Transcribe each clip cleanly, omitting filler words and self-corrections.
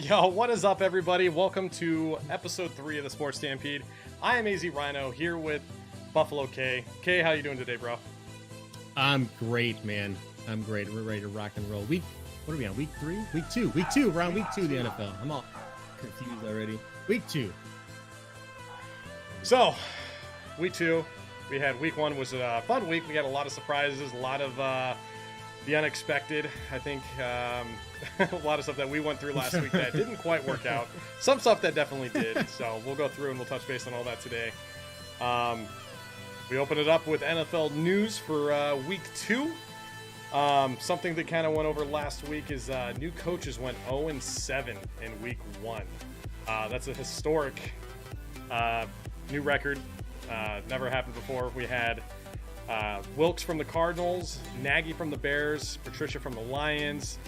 Yo, what is up, everybody? Welcome to episode 3 of the Sports Stampede. I am S1E3 here with Buffalo Kaay. Kaay, how you doing today, bro? I'm great, man. I'm great. We're ready to rock and roll. What are we on? Week 3? Week 2. Week 2. We're on week 2 of the NFL. I'm all confused already. Week 2. So, week 2. We had week 1 was a fun week. We had a lot of surprises, a lot of the unexpected. I think a lot of stuff that we went through last week that didn't quite work out. Some stuff that definitely did. So we'll go through and we'll touch base on all that today. We open it up with NFL news for week 2. Something that kind of went over last week is new coaches went 0-7 in week 1. That's a historic new record. Never happened before. We had Wilkes from the Cardinals, Nagy from the Bears, Patricia from the Lions,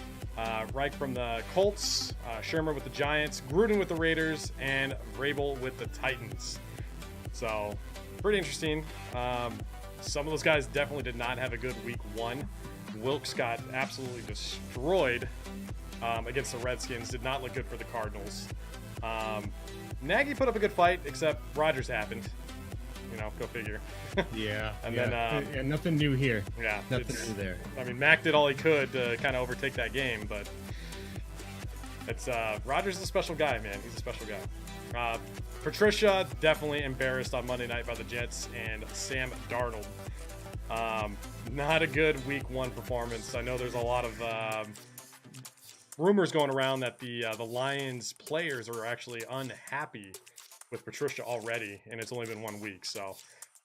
Reich from the Colts, Shermer with the Giants, Gruden with the Raiders, and Vrabel with the Titans. So, pretty interesting. Some of those guys definitely did not have a good week 1. Wilkes got absolutely destroyed against the Redskins. Did not look good for the Cardinals. Nagy put up a good fight, except Rodgers happened. You know, go figure. Yeah. Then nothing new here. Yeah. Nothing new there. I mean, Mac did all he could to kind of overtake that game, but it's Rodgers is a special guy, man. He's a special guy. Patricia definitely embarrassed on Monday night by the Jets and Sam Darnold. Not a good week 1 performance. I know there's a lot of rumors going around that the Lions players are actually unhappy with Patricia already, and it's only been 1 week. So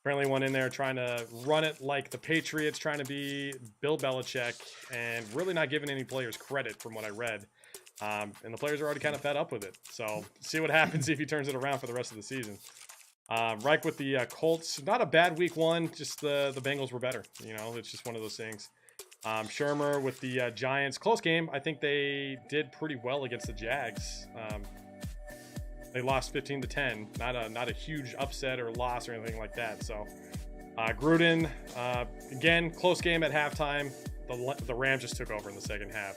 apparently went in there trying to run it like the Patriots, trying to be Bill Belichick, and really not giving any players credit from what I read. And the players are already kind of fed up with it. So see what happens if he turns it around for the rest of the season. Reich with the Colts, not a bad week 1, just the Bengals were better. You know, it's just one of those things. Shermer with the Giants, close game. I think they did pretty well against the Jags. They lost 15-10, not a huge upset or loss or anything like that. So Gruden, again, close game at halftime. The Rams just took over in the second half.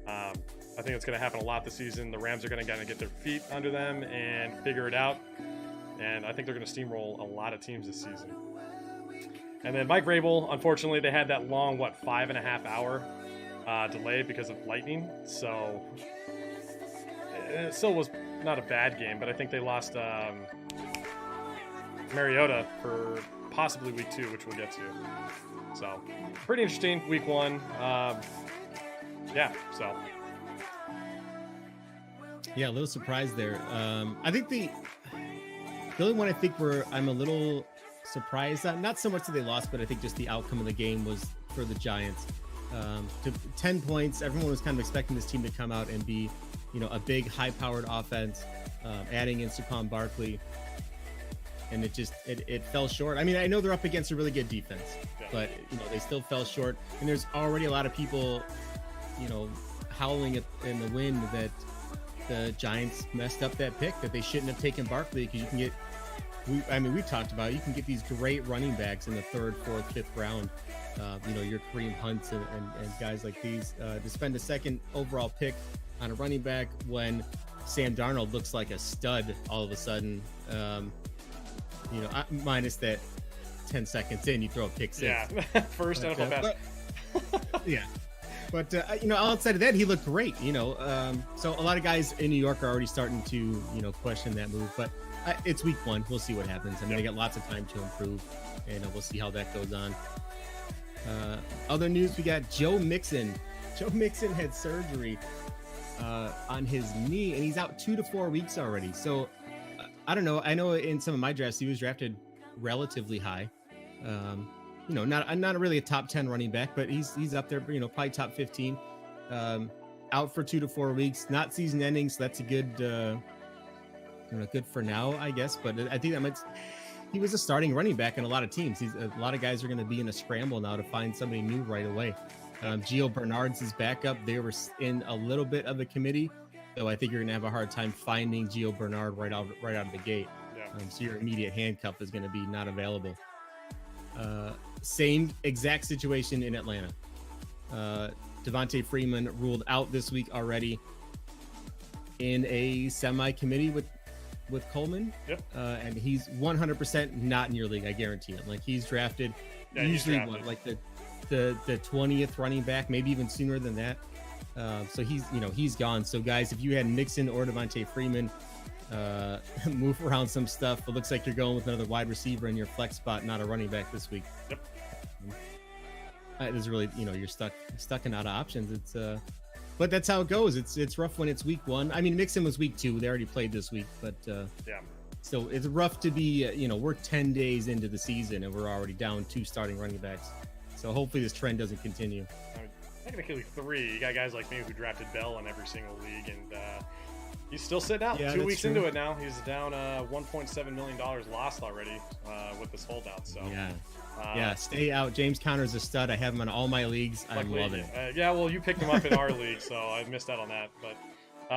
I think it's going to happen a lot this season. The Rams are going to kind of get their feet under them and figure it out. And I think they're going to steamroll a lot of teams this season. And then Mike Vrabel, unfortunately, they had that long, 5.5 hour delay because of lightning. So it still was not a bad game, but I think they lost Mariota for possibly week 2, which we'll get to. So pretty interesting week 1. Yeah, a little surprised there. I think the only one I think where I'm a little surprised, not so much that they lost, but I think just the outcome of the game was for the Giants. To 10 points, everyone was kind of expecting this team to come out and be, you know, a big high-powered offense, adding in Saquon Barkley, and it fell short. I mean, I know they're up against a really good defense, but you know they still fell short. And there's already a lot of people, you know, howling in the wind that the Giants messed up that pick, that they shouldn't have taken Barkley, because you can get, we've talked about it, you can get these great running backs in the 3rd, 4th, 5th round. You know, your Kareem Hunts and guys like these, to spend a 2nd overall pick on a running back when Sam Darnold looks like a stud all of a sudden. You know, minus that 10 seconds in, you throw a pick 6. Yeah, first NFL pass. Yeah. But, you know, outside of that, he looked great, you know. So a lot of guys in New York are already starting to, you know, question that move. But it's week 1. We'll see what happens. I mean, they got lots of time to improve, and we'll see how that goes on. Other news, we got Joe Mixon. Joe Mixon had surgery on his knee, and he's out 2 to 4 weeks already. So I don't know. I know in some of my drafts, he was drafted relatively high. You know, not really a top 10 running back, but he's up there, you know, probably top 15. Out for 2 to 4 weeks, not season ending, so that's a good, you know, good for now, I guess. But I think he was a starting running back in a lot of teams. A lot of guys are going to be in a scramble now to find somebody new right away. Gio Bernard's his backup. They were in a little bit of a committee, so I think you're going to have a hard time finding Gio Bernard right out of the gate. Yeah. So your immediate handcuff is going to be not available. Same exact situation in Atlanta. Devontae Freeman ruled out this week already. in a semi committee with Coleman. Yep. And he's 100% not in your league. I guarantee it. Like he's drafted usually what, like the 20th running back, maybe even sooner than that. So he's gone. So guys, if you had Mixon or Devontae Freeman, move around some stuff. It looks like you're going with another wide receiver in your flex spot, not a running back this week. Yep. It is really, you're stuck and out of options. It's but that's how it goes. It's rough when it's week 1. I mean, Mixon was week 2. They already played this week, but yeah. So it's rough to be, we're 10 days into the season and we're already down 2 starting running backs. So hopefully this trend doesn't continue. I mean, technically 3. You got guys like me who drafted Bell in every single league, and he's still sitting out. Yeah, 2 weeks true. into it now. He's down $1.7 million lost already with this holdout. So yeah, stay out. James Conner's a stud. I have him in all my leagues. Luckily, I love it. Yeah, well, you picked him up in our league, so I missed out on that. But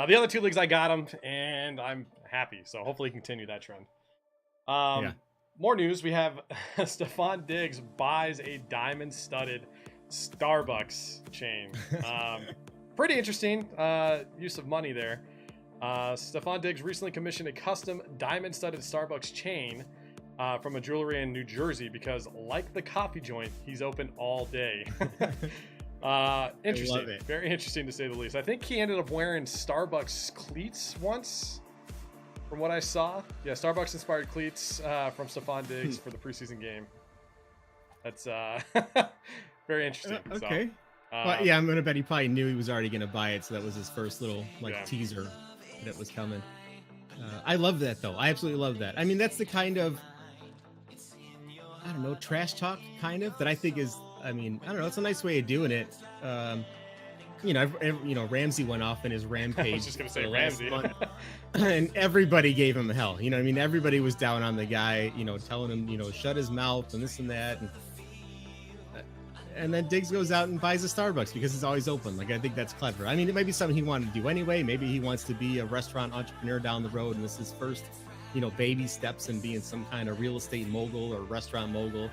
the other 2 leagues, I got him, and I'm happy. So hopefully continue that trend. More news. We have Stephon Diggs buys a diamond-studded Starbucks chain. Pretty interesting use of money there. Stephon Diggs recently commissioned a custom diamond-studded Starbucks chain from a jewelry in New Jersey because, like the coffee joint, he's open all day. Interesting. Very interesting to say the least. I think he ended up wearing Starbucks cleats once, from what I saw. Yeah, Starbucks inspired cleats from Stephon Diggs for the preseason game. That's very interesting. Okay. Well, yeah, I'm gonna bet he probably knew he was already gonna buy it, so that was his first little teaser that it was coming. I love that though. I absolutely love that. I mean, that's the kind of, I don't know, trash talk kind of that I think is. I mean, I don't know. It's a nice way of doing it. Ramsey went off in his rampage. I was just gonna say Ramsey. And everybody gave him hell. Everybody was down on the guy, telling him, shut his mouth and this and that. And then Diggs goes out and buys a Starbucks because it's always open. Like, I think that's clever. I mean, it might be something he wanted to do anyway. Maybe he wants to be a restaurant entrepreneur down the road, and this is his first, baby steps in being some kind of real estate mogul or restaurant mogul.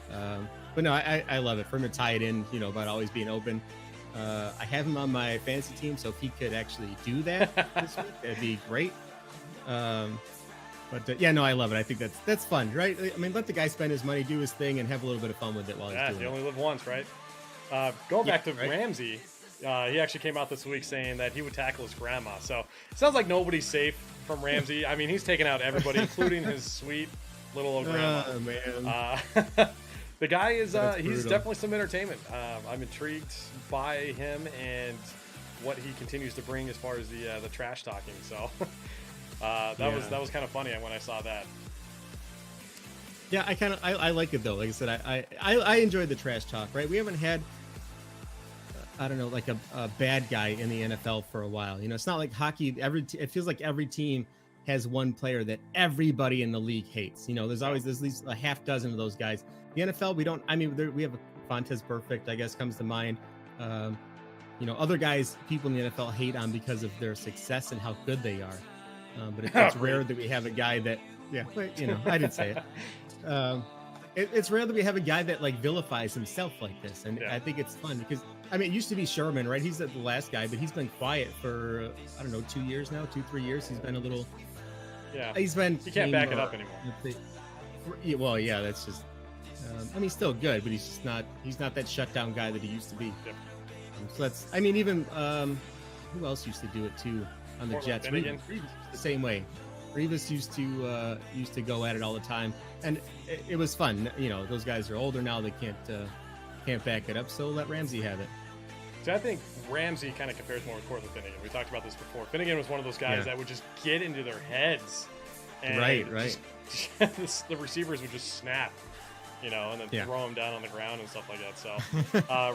But no, I love it. For him to tie it in, about always being open. I have him on my fantasy team, so if he could actually do that this week, that'd be great. But yeah, no, I love it. I think that's fun, right? I mean, let the guy spend his money, do his thing, and have a little bit of fun with it while he's doing it. Yeah, you only live once, right? Going back to Ramsey, he actually came out this week saying that he would tackle his grandma. So it sounds like nobody's safe from Ramsey. I mean, he's taken out everybody, including his sweet little old grandma. Oh, man. The guy is he's definitely some entertainment. I'm intrigued by him and what he continues to bring as far as the trash talking. So that was kind of funny when I saw that. Yeah, I like it though. Like I said, I enjoy the trash talk. Right, we haven't had I don't know, like a bad guy in the NFL for a while. It's not like hockey. It feels like every team has one player that everybody in the league hates. There's at least a half dozen of those guys. The NFL, we don't. I mean, we have Fontes Perfect, I guess, comes to mind. Other guys, people in the NFL hate on because of their success and how good they are. But it's rare that we have a guy that, I didn't say it. It's rare that we have a guy that like vilifies himself like this, and I think it's fun because I mean, it used to be Sherman, right? He's the last guy, but he's been quiet for 2 years now, 2-3 years. He's been a little. Yeah. He can't back it up anymore. Well, yeah, that's just. I mean, he's still good, but he's just not. He's not that shutdown guy that he used to be. Yep. So that's. I mean, even who else used to do it too on the Jets? Reeves, the same way. Reeves used to go at it all the time, and it was fun. Those guys are older now; they can't back it up. So let Ramsey have it. So I think Ramsey kind of compares more with Cortland Finnegan. We talked about this before. Finnegan was one of those guys that would just get into their heads. And right. The receivers would just snap, and then throw them down on the ground and stuff like that. So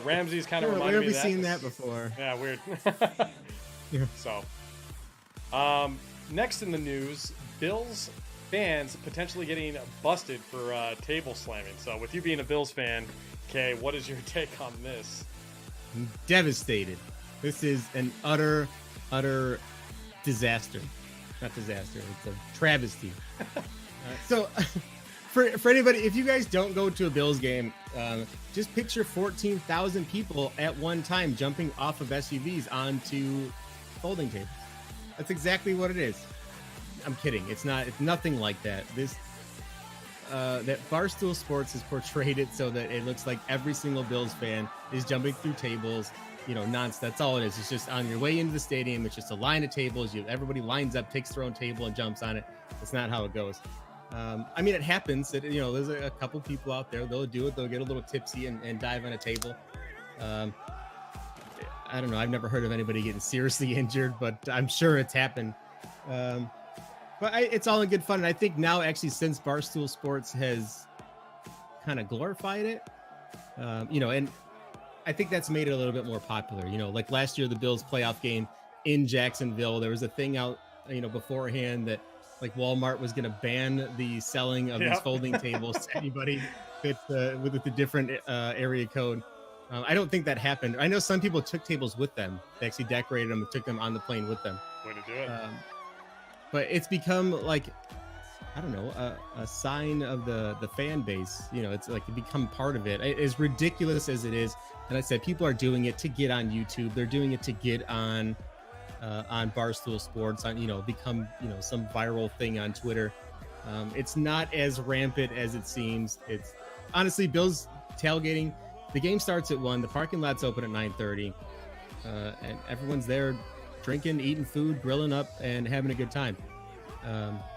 Ramsey's kind of reminded me of that. Where have we seen that before? Yeah, weird. So next in the news, Bills fans potentially getting busted for table slamming. So with you being a Bills fan, Kay, what is your take on this? I'm devastated. This is an utter disaster. Not disaster. It's a travesty. So for anybody, if you guys don't go to a Bills game, just picture 14,000 people at one time jumping off of SUVs onto folding tables. That's exactly what it is. I'm kidding. It's not. It's nothing like that. That Barstool Sports has portrayed it so that it looks like every single Bills fan is jumping through tables, nonsense. That's all it is. It's just on your way into the stadium. It's just a line of tables. Everybody lines up, takes their own table, and jumps on it. That's not how it goes. I mean, it happens that there's a couple people out there. They'll do it. They'll get a little tipsy and dive on a table. I don't know. I've never heard of anybody getting seriously injured, but I'm sure it's happened. But it's all in good fun. And I think now, actually, since Barstool Sports has kind of glorified it, and I think that's made it a little bit more popular. Like last year, the Bills playoff game in Jacksonville, there was a thing out, beforehand that like Walmart was going to ban the selling of these folding tables to anybody with the different area code. I don't think that happened. I know some people took tables with them. They actually decorated them and took them on the plane with them. Way to do it. But it's become like, I don't know, a sign of the fan base. It's like to become part of it. As ridiculous as it is, and I said people are doing it to get on YouTube. They're doing it to get on Barstool Sports, become some viral thing on Twitter. It's not as rampant as it seems. It's honestly Bills tailgating. The game starts at 1. The parking lot's open at 9:30, and everyone's there drinking, eating food, grilling up, and having a good time.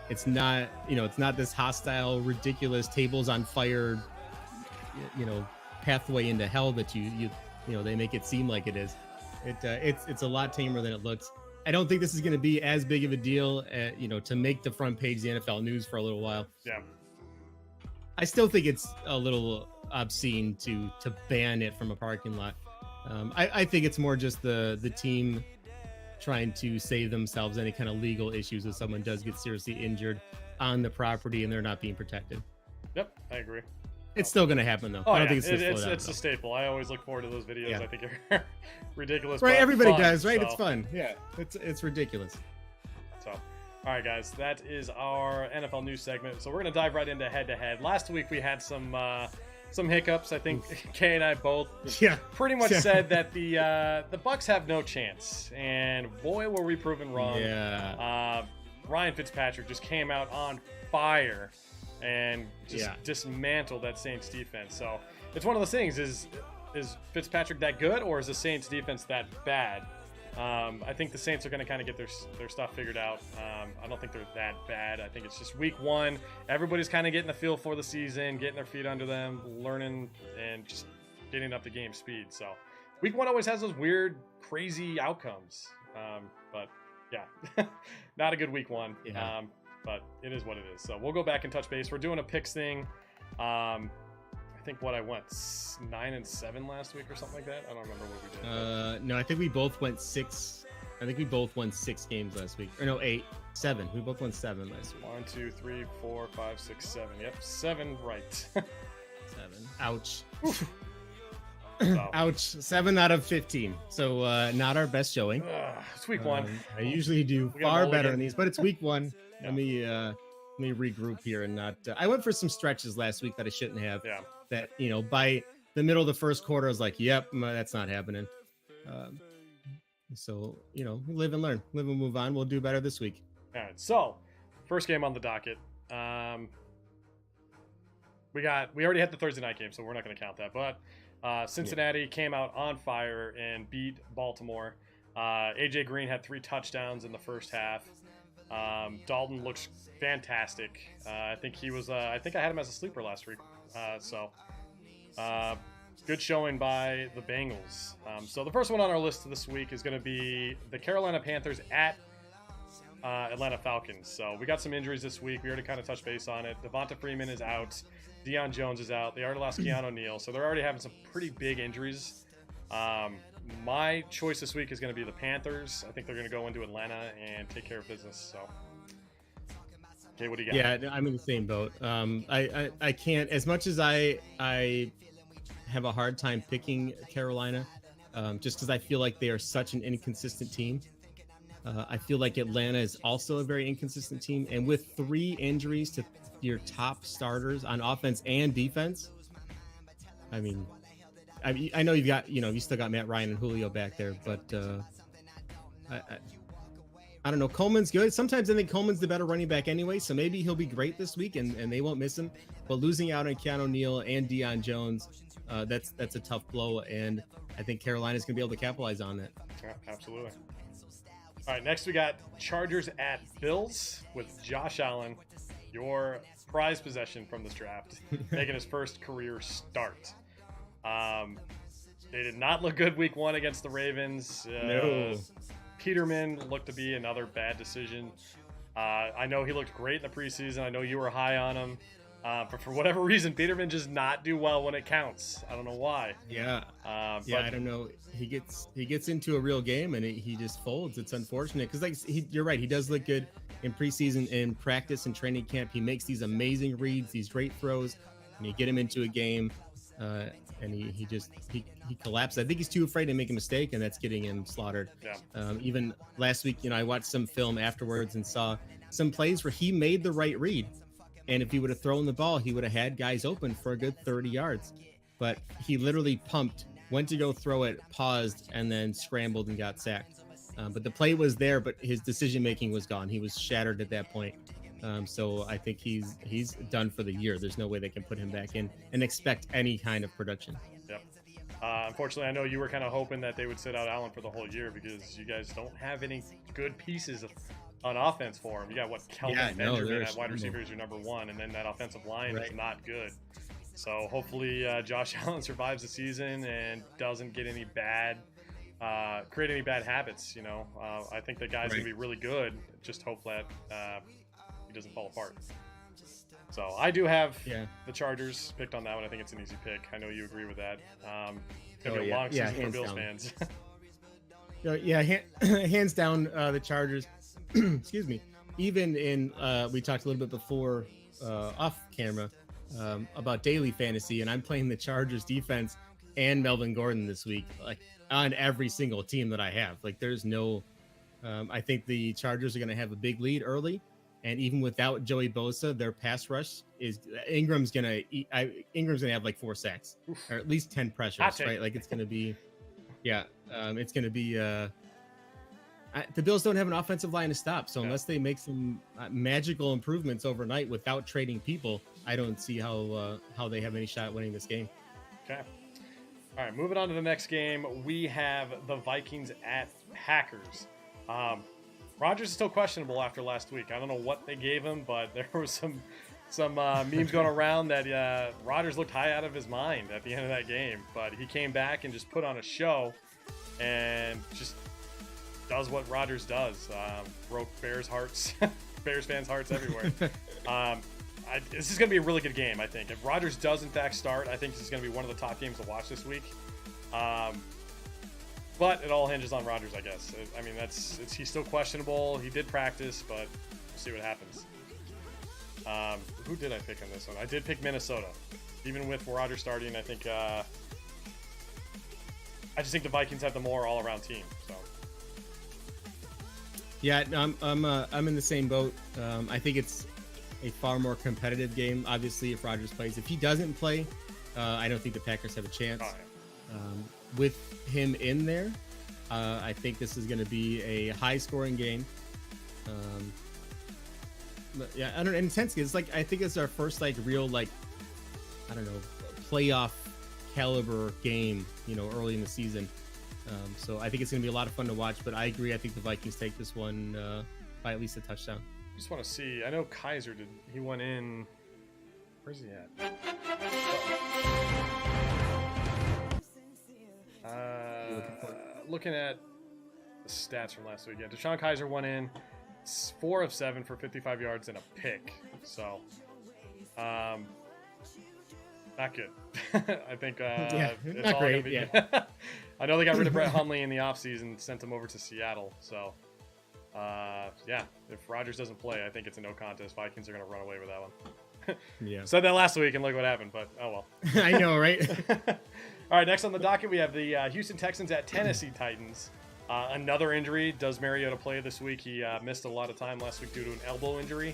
It's not, it's not this hostile, ridiculous tables on fire, pathway into hell that they make it seem like it is. It's a lot tamer than it looks. I don't think this is going to be as big of a deal, to make the front page of the NFL news for a little while. Yeah. I still think it's a little obscene to ban it from a parking lot. I think it's more just the team trying to save themselves any kind of legal issues if someone does get seriously injured on the property and they're not being protected. Yep, I agree. It's still going to happen though. Oh, I don't yeah. think it's a staple. I always look forward to those videos. Yeah. I think they're ridiculous. Right, everybody fun, does, right? So. It's fun. Yeah, it's ridiculous. So, all right, guys, that is our NFL news segment. So we're gonna dive right into head-to-head. Last week we had some hiccups. I think Kay and I both pretty much said that the Bucks have no chance, and boy were we proven wrong. Yeah. Ryan Fitzpatrick just came out on fire and just dismantled that Saints defense. So it's one of those things: is Fitzpatrick that good, or is the Saints defense that bad? I think the Saints are going to kind of get their stuff figured out. I don't think they're that bad. I think it's just week 1. Everybody's kind of getting the feel for the season, getting their feet under them, learning, and just getting up to game speed. So week 1 always has those weird, crazy outcomes. But yeah, not a good week 1. Yeah. But it is what it is. So we'll go back and touch base. We're doing a picks thing. I think I went 9-7 last week or something like that. I don't remember what we did. No, I think we both went 6. I think we both won 6 games last week. Or no, 7. We both won 7 last week. 1, 2, 3, 4, 5, 6, 7. Yep, 7 right. 7. Ouch. So. Ouch. 7 out of 15. So not our best showing. It's week 1. I usually do far better than these, but it's week 1. Yeah. Let me regroup here and not. I went for some stretches last week that I shouldn't have. Yeah. That by the middle of the first quarter, I was like, "Yep, that's not happening." So live and learn, live and move on. We'll do better this week. All right. So, first game on the docket. We already had the Thursday night game, so we're not going to count that. But Cincinnati came out on fire and beat Baltimore. AJ Green had 3 touchdowns in the first half. Dalton looks fantastic. I think he was. I think I had him as a sleeper last week. Good showing by the Bengals. So the first one on our list this week is going to be the Carolina Panthers at Atlanta Falcons. So we got some injuries this week. We already kind of touched base on it. Devonta Freeman is out. Deion Jones is out. They already lost Keanu Neal. So they're already having some pretty big injuries. My choice this week is going to be the Panthers. I think they're going to go into Atlanta and take care of business. So, okay, what do you got? Yeah, I'm in the same boat. I can't, as much as I have a hard time picking Carolina, just because I feel like they are such an inconsistent team. I feel like Atlanta is also a very inconsistent team, and with 3 injuries to your top starters on offense and defense, I mean, I know you've got, you still got Matt Ryan and Julio back there, but I don't know. Coleman's good. Sometimes I think Coleman's the better running back anyway, so maybe he'll be great this week and they won't miss him. But losing out on Keanu Neal and Deion Jones, that's a tough blow, and I think Carolina's going to be able to capitalize on that. Yeah, absolutely. All right, next we got Chargers at Bills with Josh Allen, your prize possession from this draft, making his first career start. They did not look good week 1 against the Ravens. No. Peterman looked to be another bad decision. I know he looked great in the preseason. I know you were high on him. But for whatever reason, Peterman does not do well when it counts. I don't know why. Yeah. But I don't know. He gets into a real game and he just folds. It's unfortunate because you're right. He does look good in preseason, in practice, and training camp. He makes these amazing reads, these great throws, and you get him into a game, and he collapses. I think he's too afraid to make a mistake, and that's getting him slaughtered. Yeah. Even last week, I watched some film afterwards and saw some plays where he made the right read. And if he would have thrown the ball, he would have had guys open for a good 30 yards. But he literally pumped, went to go throw it, paused, and then scrambled and got sacked. But the play was there, but his decision-making was gone. He was shattered at that point. So I think he's done for the year. There's no way they can put him back in and expect any kind of production. Yep. Unfortunately, I know you were kind of hoping that they would sit out Allen for the whole year because you guys don't have any good pieces on offense for him. You got Kelvin Benjamin at wide receiver is your number 1, and then that offensive line is not good. So hopefully Josh Allen survives the season and doesn't get any create any bad habits. I think the guy's gonna be really good. Just hope that he doesn't fall apart. So I do have the Chargers picked on that one. I think it's an easy pick. I know you agree with that. It's gonna be a long season for Bills fans. Hands down the Chargers. Excuse me. Even in we talked a little bit before off camera about daily fantasy, and I'm playing the Chargers defense and Melvin Gordon this week, like on every single team that I have. Like there's no I think the Chargers are going to have a big lead early, and even without Joey Bosa, their pass rush is Ingram's going to have like 4 sacks or at least 10 pressures, right? Like it's going to be it's going to be the Bills don't have an offensive line to stop, so unless they make some magical improvements overnight without trading people, I don't see how they have any shot at winning this game. Okay. All right, moving on to the next game, we have the Vikings at Packers. Rodgers is still questionable after last week. I don't know what they gave him, but there were some memes going around that Rodgers looked high out of his mind at the end of that game, but he came back and just put on a show and just does what Rodgers does. Broke Bears hearts, Bears fans' hearts everywhere. This is going to be a really good game, I think. If Rodgers does, in fact, start, I think this is going to be one of the top games to watch this week. But it all hinges on Rodgers, I guess. I mean, he's still questionable. He did practice, but we'll see what happens. Who did I pick on this one? I did pick Minnesota. Even with Rodgers starting, I think I just think the Vikings have the more all-around team. So. Yeah, I'm in the same boat. I think it's a far more competitive game. Obviously, if Rodgers plays, if he doesn't play, I don't think the Packers have a chance. Oh, yeah. With him in there, I think this is going to be a high-scoring game. But yeah, I don't know. Intensity. It's like I think it's our first real playoff caliber game. Early in the season. So I think it's going to be a lot of fun to watch. But I agree. I think the Vikings take this one by at least a touchdown. Just want to see. I know Kaiser did. He went in. Where's he at? Looking at the stats from last week. Yeah, DeShone Kaiser went in 4 of 7 for 55 yards and a pick. So, not good. I think it's not all great. gonna be. I know they got rid of Brett Hundley in the offseason, sent him over to Seattle. So, if Rodgers doesn't play, I think it's a no contest. Vikings are going to run away with that one. Yeah. Said that last week, and look what happened. But oh well. I know, right? All right, next on the docket, we have the Houston Texans at Tennessee Titans. Another injury. Does Mariota play this week? He missed a lot of time last week due to an elbow injury.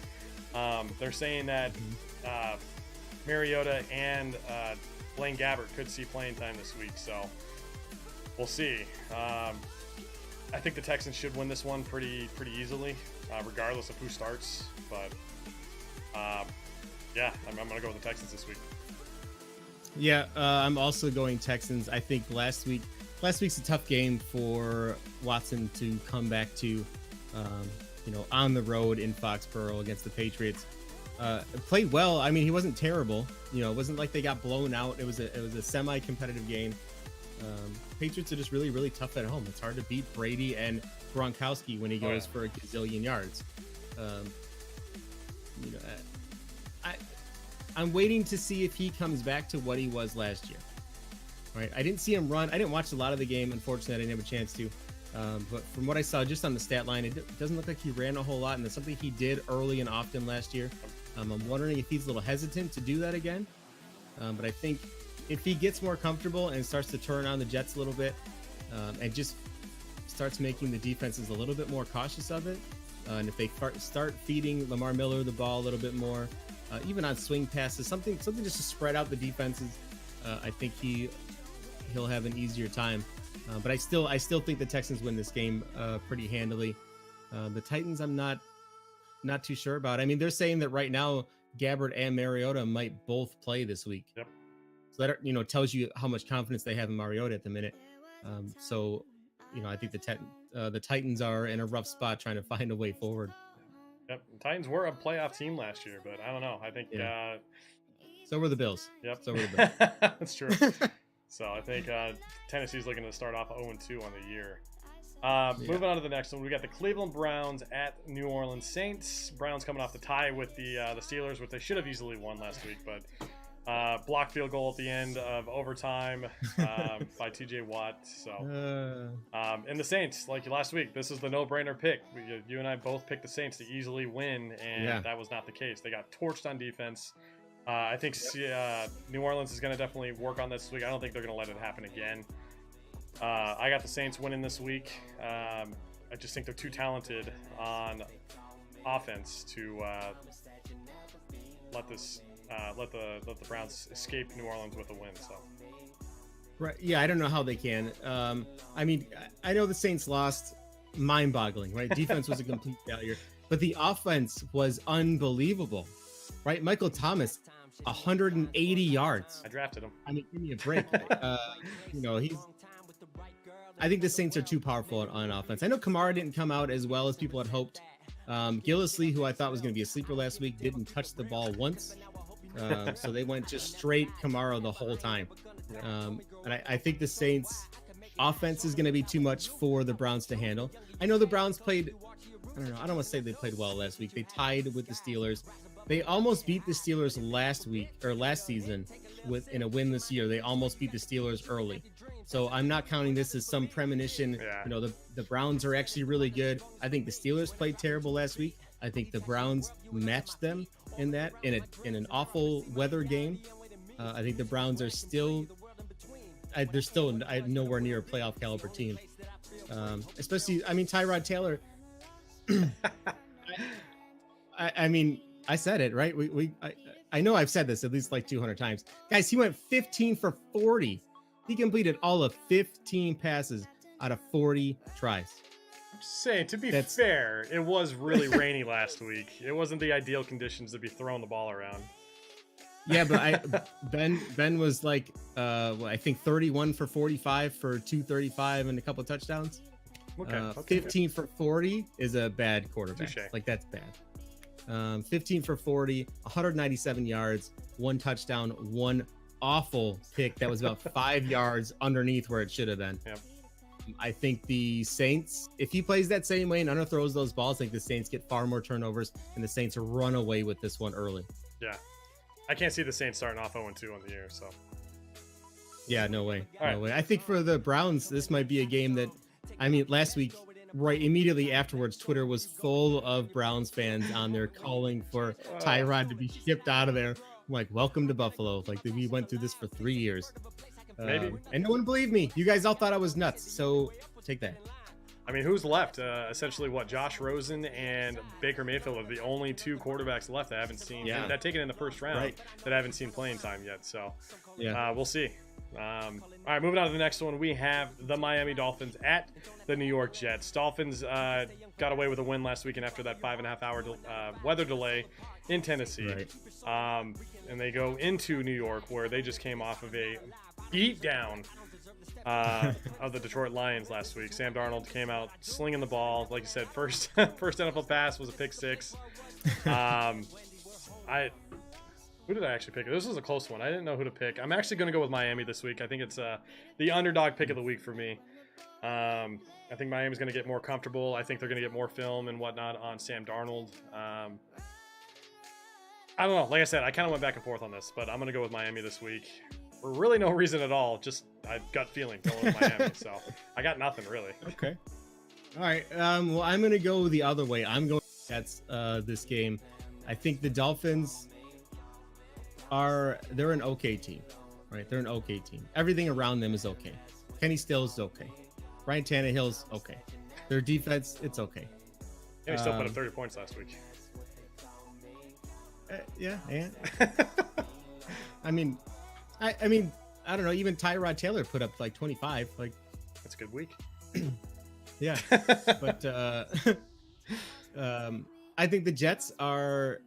They're saying that Mariota and Blaine Gabbert could see playing time this week, so we'll see. I think the Texans should win this one pretty easily, regardless of who starts. But yeah, I'm gonna go with the Texans this week. Yeah, I'm also going Texans. I think last week's a tough game for Watson to come back to, on the road in Foxborough against the Patriots. Played well. I mean, he wasn't terrible. It wasn't like they got blown out. It was a semi-competitive game. Patriots are just really, really tough at home. It's hard to beat Brady and Gronkowski when he goes for a gazillion yards. I'm waiting to see if he comes back to what he was last year. Right? I didn't see him run. I didn't watch a lot of the game. Unfortunately, I didn't have a chance to. But from what I saw just on the stat line, it doesn't look like he ran a whole lot. And that's something he did early and often last year. I'm wondering if he's a little hesitant to do that again. But I think if he gets more comfortable and starts to turn on the Jets a little bit, and just starts making the defenses a little bit more cautious of it, and if they start feeding Lamar Miller the ball a little bit more, even on swing passes, something just to spread out the defenses, I think he'll have an easier time. But I still think the Texans win this game pretty handily. The Titans, I'm not too sure about. I mean, they're saying that right now Gabbert and Mariota might both play this week. Yep. So that tells you how much confidence they have in Mariota at the minute. So I think the Titans are in a rough spot trying to find a way forward. Yep. The Titans were a playoff team last year, but I don't know. I think so were the Bills. Yep. So were the Bills. That's true. So I think Tennessee's looking to start off 0-2 on the year. Moving on to the next one, we got the Cleveland Browns at New Orleans Saints. Browns coming off the tie with the Steelers, which they should have easily won last week, but blocked field goal at the end of overtime by TJ Watt. So, and the Saints, like last week, this is the no-brainer pick. You and I both picked the Saints to easily win, and that was not the case. They got torched on defense. I think New Orleans is going to definitely work on this week. I don't think they're going to let it happen again. I got the Saints winning this week. I just think they're too talented on offense to let the Browns escape New Orleans with a win. So, right? Yeah, I don't know how they can. I mean, I know the Saints lost, mind-boggling, right? Defense was a complete failure, but the offense was unbelievable, right? Michael Thomas, 180 yards. I drafted him. I mean, give me a break. I think the Saints are too powerful on offense. I know Kamara didn't come out as well as people had hoped. Gillislee, who I thought was going to be a sleeper last week, didn't touch the ball once. So they went just straight Kamara the whole time. And I think the Saints offense is going to be too much for the Browns to handle. I know the Browns played, I don't want to say they played well last week. They tied with the Steelers. They almost beat the Steelers last season in a win this year. They almost beat the Steelers early. So I'm not counting this as some premonition. Yeah. The Browns are actually really good. I think the Steelers played terrible last week. I think the Browns matched them in an awful weather game. I think the Browns are still nowhere near a playoff caliber team. Especially, I mean, Tyrod Taylor. I mean, I said it, right? I know I've said this at least like 200 times. Guys, he went 15 for 40. He completed all of 15 passes out of 40 tries. I'm just saying, to be fair, it was really rainy last week. It wasn't the ideal conditions to be throwing the ball around. Yeah, but Ben was like, I think 31 for 45 for 235 and a couple of touchdowns. Okay. 15 for 40 is a bad quarterback. Touché. Like, that's bad. 15 for 40, 197 yards, one touchdown, one awful pick that was about 5 yards underneath where it should have been. Yep. I think the Saints, if he plays that same way and underthrows those balls, I think the Saints get far more turnovers and the Saints run away with this one early. Yeah. I can't see the Saints starting off 0-2 on the year, so. Yeah, no way. All No way. I think for the Browns, this might be a game that, I mean, last week, right immediately afterwards, Twitter was full of Browns fans on there calling for Tyrod to be shipped out of there. I'm like, welcome to Buffalo. Like, we went through this for 3 years. Maybe. And no one believed me. You guys all thought I was nuts. So take that. I mean, who's left? Essentially, Josh Rosen and Baker Mayfield are the only two quarterbacks left that I haven't seen. Yeah. That taken in the first round that I haven't seen playing time yet. So, we'll see. All right, moving on to the next one, we have the Miami Dolphins at the New York Jets. Dolphins got away with a win last weekend after that 5.5-hour weather delay in Tennessee. Right. And they go into New York, where they just came off of a beatdown of the Detroit Lions last week. Sam Darnold came out slinging the ball. Like you said, first NFL pass was a pick six. Who did I actually pick? This was a close one. I didn't know who to pick. I'm actually going to go with Miami this week. I think it's the underdog pick of the week for me. I think Miami's going to get more comfortable. I think they're going to get more film and whatnot on Sam Darnold. I don't know. Like I said, I kind of went back and forth on this, but I'm going to go with Miami this week. For really no reason at all. Just a gut feeling going with Miami. So I got nothing really. Okay. All right. Well, I'm going to go the other way. I'm going Jets this game. I think the Dolphins they're an okay team, right? They're an okay team. Everything around them is okay. Kenny Stills is okay. Ryan Tannehill's okay. Their defense, it's okay. And he still put up 30 points last week. Yeah, and I mean, I don't know. Even Tyrod Taylor put up like 25. Like, that's a good week. Yeah, but I think the Jets are.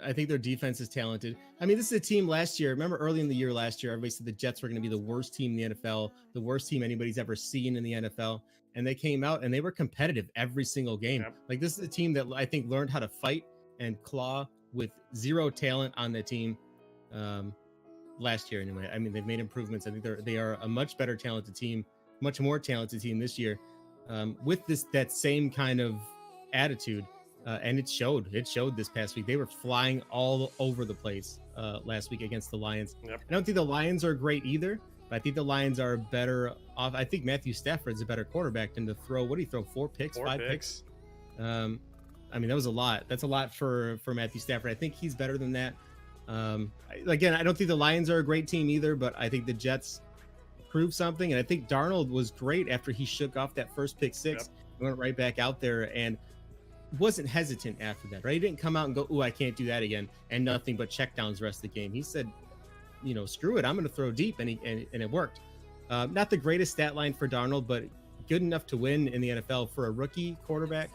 I think their defense is talented. I mean, this is a team last year. Remember early in the year last year, everybody said the Jets were going to be the worst team in the NFL, the worst team anybody's ever seen in the NFL. And they came out and they were competitive every single game. Yep. Like, this is a team that I think learned how to fight and claw with zero talent on the team last year anyway. I mean, they've made improvements. I think they are a much better talented team, much more talented team this year with that same kind of attitude. And it showed this past week. They were flying all over the place last week against the Lions. Yep. I don't think the Lions are great either, but I think the Lions are better off. I think Matthew Stafford's a better quarterback than to throw. What did he throw? 4 picks, 5 picks. I mean, that was a lot. That's a lot for Matthew Stafford. I think he's better than that. Again, I don't think the Lions are a great team either, but I think the Jets proved something. And I think Darnold was great after he shook off that first pick six. Yep. He went right back out there and wasn't hesitant after that, right? He didn't come out and go, "Ooh, I can't do that again," and nothing but checkdowns the rest of the game. He said, screw it, I'm going to throw deep, and it worked. Not the greatest stat line for Darnold, but good enough to win in the NFL for a rookie quarterback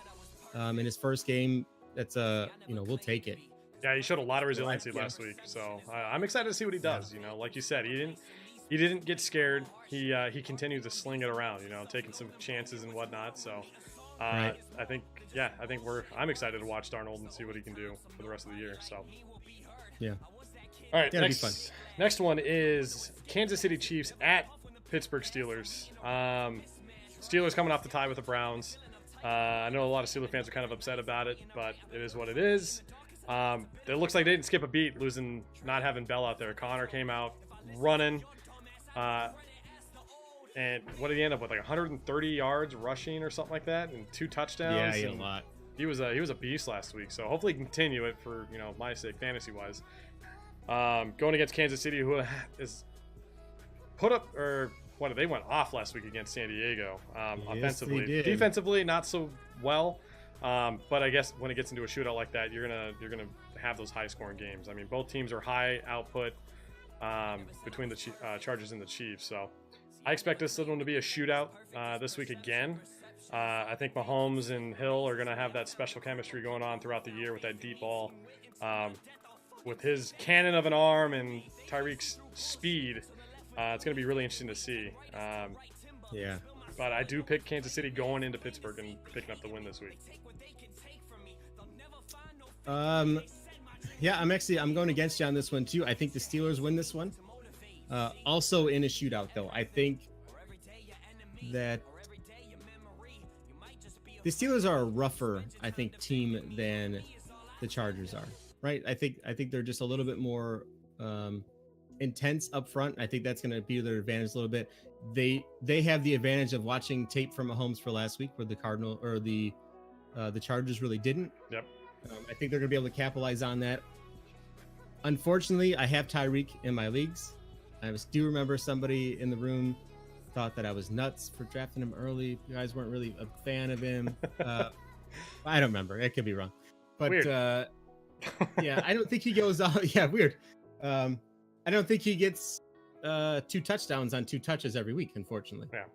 in his first game. That's we'll take it. Yeah, he showed a lot of resiliency last week, so I'm excited to see what he does. Yeah. Like you said, he didn't get scared. He continued to sling it around, taking some chances and whatnot. So. Right. I'm excited to watch Darnold and see what he can do for the rest of the year. So, yeah. All right. Next one is Kansas City Chiefs at Pittsburgh Steelers. Steelers coming off the tie with the Browns. I know a lot of Steelers fans are kind of upset about it, but it is what it is. It looks like they didn't skip a beat, not having Bell out there. Connor came out running. And what did he end up with? Like 130 yards rushing or something like that, and 2 touchdowns. Yeah, he had a lot. He was a beast last week. So hopefully he can continue it for my sake, fantasy wise. Going against Kansas City, who is put up they went off last week against San Diego. Offensively, defensively not so well. But I guess when it gets into a shootout like that, you're gonna have those high scoring games. I mean, both teams are high output between the Chargers and the Chiefs. So. I expect this one to be a shootout this week again. I think Mahomes and Hill are going to have that special chemistry going on throughout the year with that deep ball. With his cannon of an arm and Tyreek's speed, it's going to be really interesting to see. Yeah. But I do pick Kansas City going into Pittsburgh and picking up the win this week. Yeah, I'm going against you on this one too. I think the Steelers win this one. Also in a shootout, though, I think that the Steelers are a rougher, team than the Chargers are. Right? I think they're just a little bit more intense up front. I think that's going to be their advantage a little bit. They have the advantage of watching tape from Mahomes for last week, where the Chargers really didn't. Yep. I think they're going to be able to capitalize on that. Unfortunately, I have Tyreek in my leagues. I do remember somebody in the room thought that I was nuts for drafting him early. You guys weren't really a fan of him. I don't remember. It could be wrong. But yeah, I don't think he goes out. Yeah, weird. I don't think he gets 2 touchdowns on 2 touches every week, unfortunately. Yeah.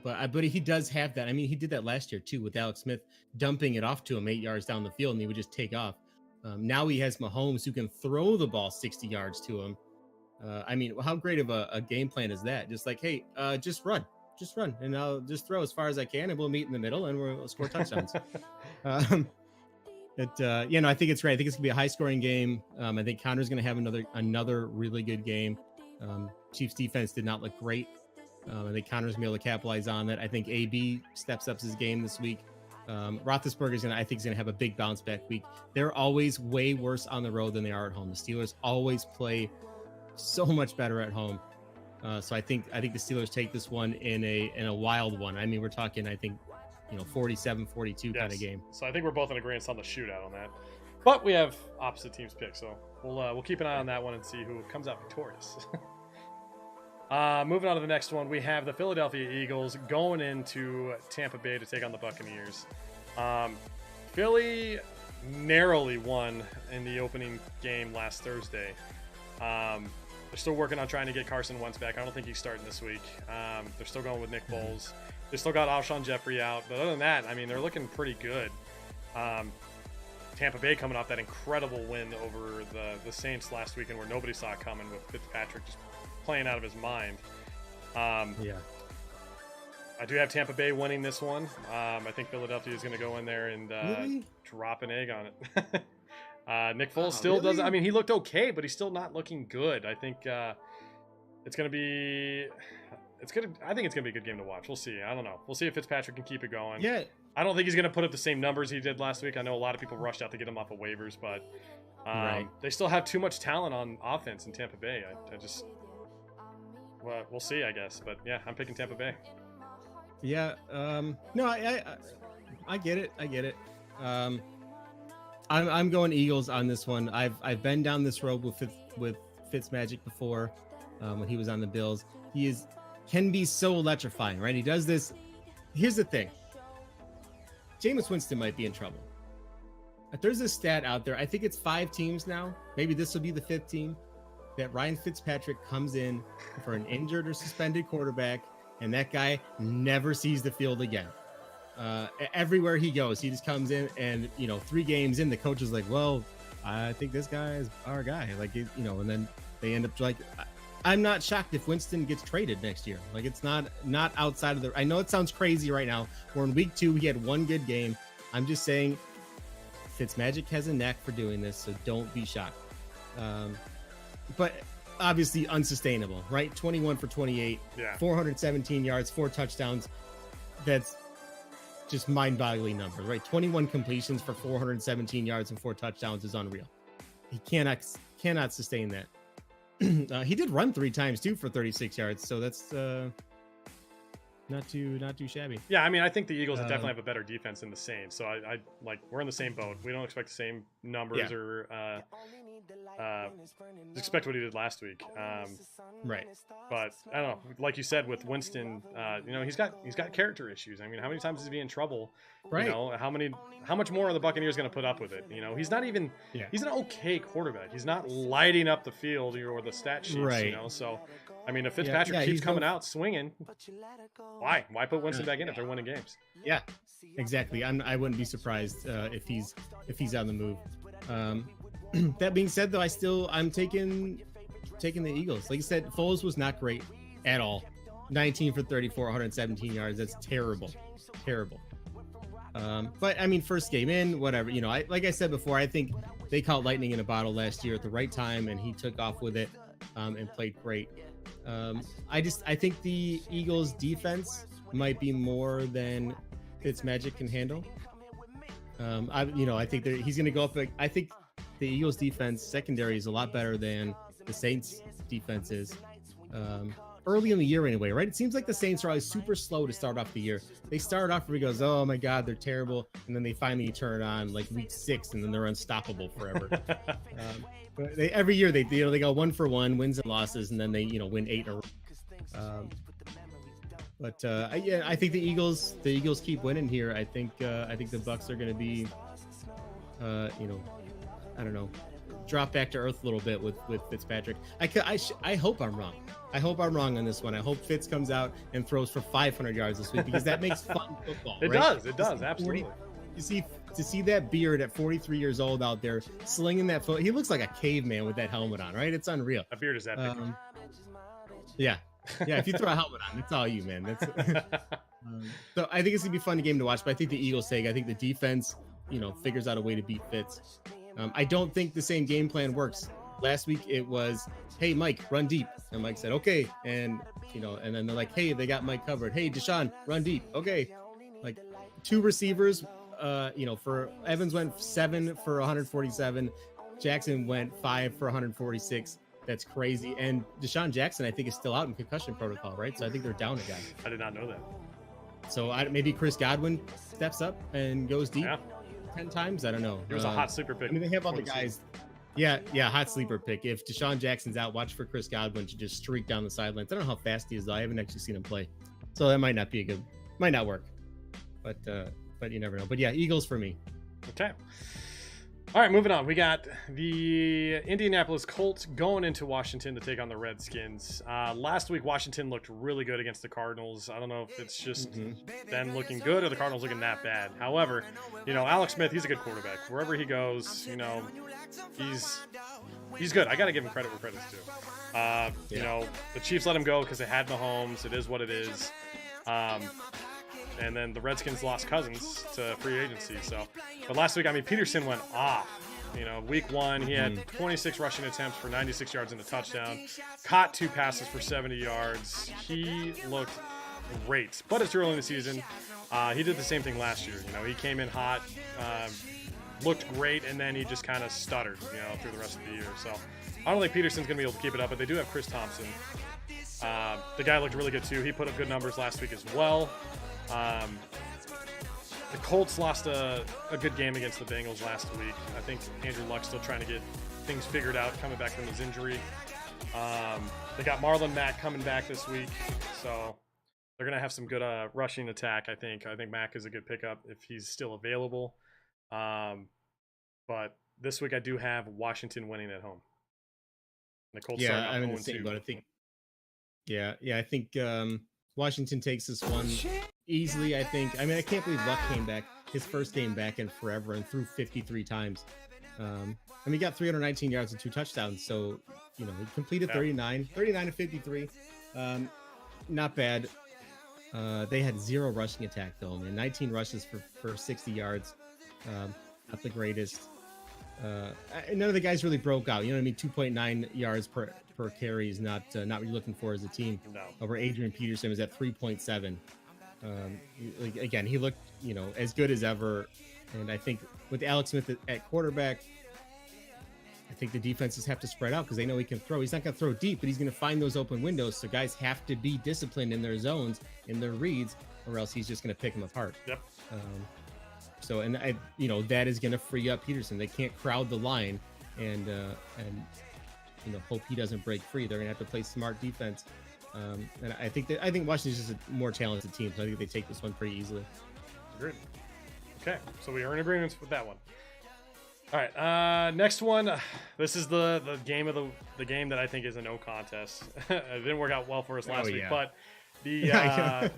But he does have that. I mean, he did that last year too with Alex Smith dumping it off to him 8 yards down the field, and he would just take off. Now he has Mahomes who can throw the ball 60 yards to him. I mean, how great of a game plan is that? Just like, hey, just run, and I'll just throw as far as I can, and we'll meet in the middle, and we'll score touchdowns. I think it's great. I think it's gonna be a high-scoring game. I think Connor's gonna have another really good game. Chiefs defense did not look great. I think Connor's gonna be able to capitalize on that. I think AB steps up his game this week. Roethlisberger's gonna have a big bounce back week. They're always way worse on the road than they are at home. The Steelers always play so much better at home. So I think the Steelers take this one in a wild one. I mean, we're talking, I think, 47-42 kind of game. So I think we're both in agreement on the shootout on that. But we have opposite teams picked, so we'll keep an eye on that one and see who comes out victorious. Moving on to the next one, we have the Philadelphia Eagles going into Tampa Bay to take on the Buccaneers. Philly narrowly won in the opening game last Thursday. They're still working on trying to get Carson Wentz back. I don't think he's starting this week. They're still going with Nick Foles. They still got Alshon Jeffrey out. But other than that, I mean, they're looking pretty good. Tampa Bay coming off that incredible win over the Saints last weekend where nobody saw it coming with Fitzpatrick just playing out of his mind. Yeah. I do have Tampa Bay winning this one. I think Philadelphia is going to go in there and Really? drop an egg on it. Nick Foles still doesn't. I mean, he looked okay, but he's still not looking good. I think it's going to be. I think it's going to be a good game to watch. We'll see. I don't know. We'll see if Fitzpatrick can keep it going. Yeah. I don't think he's going to put up the same numbers he did last week. I know a lot of people rushed out to get him off of waivers, but Right. they still have too much talent on offense in Tampa Bay. I just. Well, we'll see, I guess. But yeah, I'm picking Tampa Bay. Yeah. No, I get it. I get it. I'm going Eagles on this one. I've been down this road with Fitzmagic before, when he was on the Bills. He can be so electrifying, right? He does this. Here's the thing. Jameis Winston might be in trouble. If there's a stat out there, I think it's 5 teams now. Maybe this will be the 5th team that Ryan Fitzpatrick comes in for an injured or suspended quarterback, and that guy never sees the field again. Everywhere he goes, he just comes in, and 3 games in, the coach is like, well, I think this guy is our guy. Like, and then they end up like, I'm not shocked if Winston gets traded next year. Like, it's not outside of the. I know it sounds crazy right now. We're in week 2. He had 1 good game. I'm just saying, Fitzmagic has a knack for doing this, so don't be shocked. But obviously unsustainable, right? 21 for 28, 417 yards, 4 touchdowns. That's just mind-boggling number, right? 21 completions for 417 yards and 4 touchdowns is unreal. He cannot sustain that. He did run 3 times too for 36 yards, so that's not too shabby. Yeah, I mean, I think the Eagles definitely have a better defense than the Saints. So I like, we're in the same boat. We don't expect the same numbers or expect what he did last week. Right. But I don't know. Like you said with Winston, he's got character issues. I mean, how many times is he in trouble? Right. How much more are the Buccaneers going to put up with it? He's not even. Yeah. He's an okay quarterback. He's not lighting up the field or the stat sheets. Right. So. I mean, if Fitzpatrick keeps coming out swinging, why I'm Winston back in if they're winning games? Yeah, exactly. I wouldn't be surprised if he's on the move. That being said, though, I'm taking the Eagles. Like you said, Foles was not great at all. 19 for 34, 117 yards. That's terrible. But I mean, first game in, whatever. Like I said before, I think they caught lightning in a bottle last year at the right time, and he took off with it and played great. I think the Eagles defense might be more than Fitzmagic can handle. I think he's going to go up. I think the Eagles defense secondary is a lot better than the Saints defense is. Early in the year anyway, right? It seems like the Saints are always super slow to start off the year. They start off where he goes, oh my God, they're terrible. And then they finally turn on like week 6 and then they're unstoppable forever. But every year they go 1 for 1, wins and losses, and then they win 8 in a row. I think the Eagles keep winning here. I think the Bucs are going to be, I don't know, drop back to earth a little bit with Fitzpatrick. I hope I'm wrong. I hope I'm wrong on this one. I hope Fitz comes out and throws for 500 yards this week, because that makes fun football. It right? does, absolutely. To see that beard at 43 years old out there slinging that foot, he looks like a caveman with that helmet on, right? It's unreal. That beard is epic. Yeah. If you throw a helmet on, it's all you, man. That's so I think it's gonna be a fun game to watch. But I think the Eagles take. I think the defense, figures out a way to beat Fitz. I don't think the same game plan works. Last week it was, hey Mike, run deep, and Mike said okay, and and then they're like, hey, they got Mike covered. Hey Deshaun, run deep, okay. Like 2 receivers. For Evans went 7 for 147. Jackson went 5 for 146. That's crazy. And Deshaun Jackson, I think, is still out in concussion protocol, right? So I think they're down a guy. I did not know that. So maybe Chris Godwin steps up and goes deep 10 times. I don't know. It was a hot sleeper pick. I mean, they have other guys. Yeah, hot sleeper pick. If Deshaun Jackson's out, watch for Chris Godwin to just streak down the sidelines. I don't know how fast he is, though. I haven't actually seen him play. So that might not work. But you never know. But yeah, Eagles for me. Okay. All right, moving on. We got the Indianapolis Colts going into Washington to take on the Redskins. Last week, Washington looked really good against the Cardinals. I don't know if it's just them looking good or the Cardinals looking that bad. However, Alex Smith, he's a good quarterback. Wherever he goes, he's good. I got to give him credit where credit's due. The Chiefs let him go because they had Mahomes. It is what it is. And then the Redskins lost Cousins to free agency. But last week, Peterson went off. Week 1, he had 26 rushing attempts for 96 yards and a touchdown. Caught 2 passes for 70 yards. He looked great. But it's early in the season. He did the same thing last year. He came in hot, looked great, and then he just kind of stuttered, through the rest of the year. So I don't think Peterson's going to be able to keep it up, but they do have Chris Thompson. The guy looked really good, too. He put up good numbers last week as well. The Colts lost a good game against the Bengals last week. I think Andrew Luck's still trying to get things figured out coming back from his injury. They got Marlon Mack coming back this week, so they're going to have some good rushing attack, I think. I think Mack is a good pickup if he's still available. But this week I do have Washington winning at home. The Colts I'm in the same boat. I think Washington takes this one easily, I think. I can't believe Luck came back, his first game back in forever, and threw 53 times. He got 319 yards and 2 touchdowns. So, he completed 39 to 53. Not bad. They had 0 rushing attack, though. 19 rushes for 60 yards. Not the greatest. None of the guys really broke out. 2.9 yards per carry is not what you're looking for as a team. No. Over Adrian Peterson was at 3.7. Again, he looked, as good as ever. And I think with Alex Smith at quarterback, I think the defenses have to spread out because they know he can throw. He's not going to throw deep, but he's going to find those open windows. So guys have to be disciplined in their zones, in their reads, or else he's just going to pick them apart. Yep. That is going to free up Peterson. They can't crowd the line and hope he doesn't break free. They're going to have to play smart defense. And I think Washington's just a more talented team. So I think they take this one pretty easily. Agreed. Okay, so we are in agreement with that one. All right, next one. This is the game of the game that I think is a no contest. It didn't work out well for us last week, but the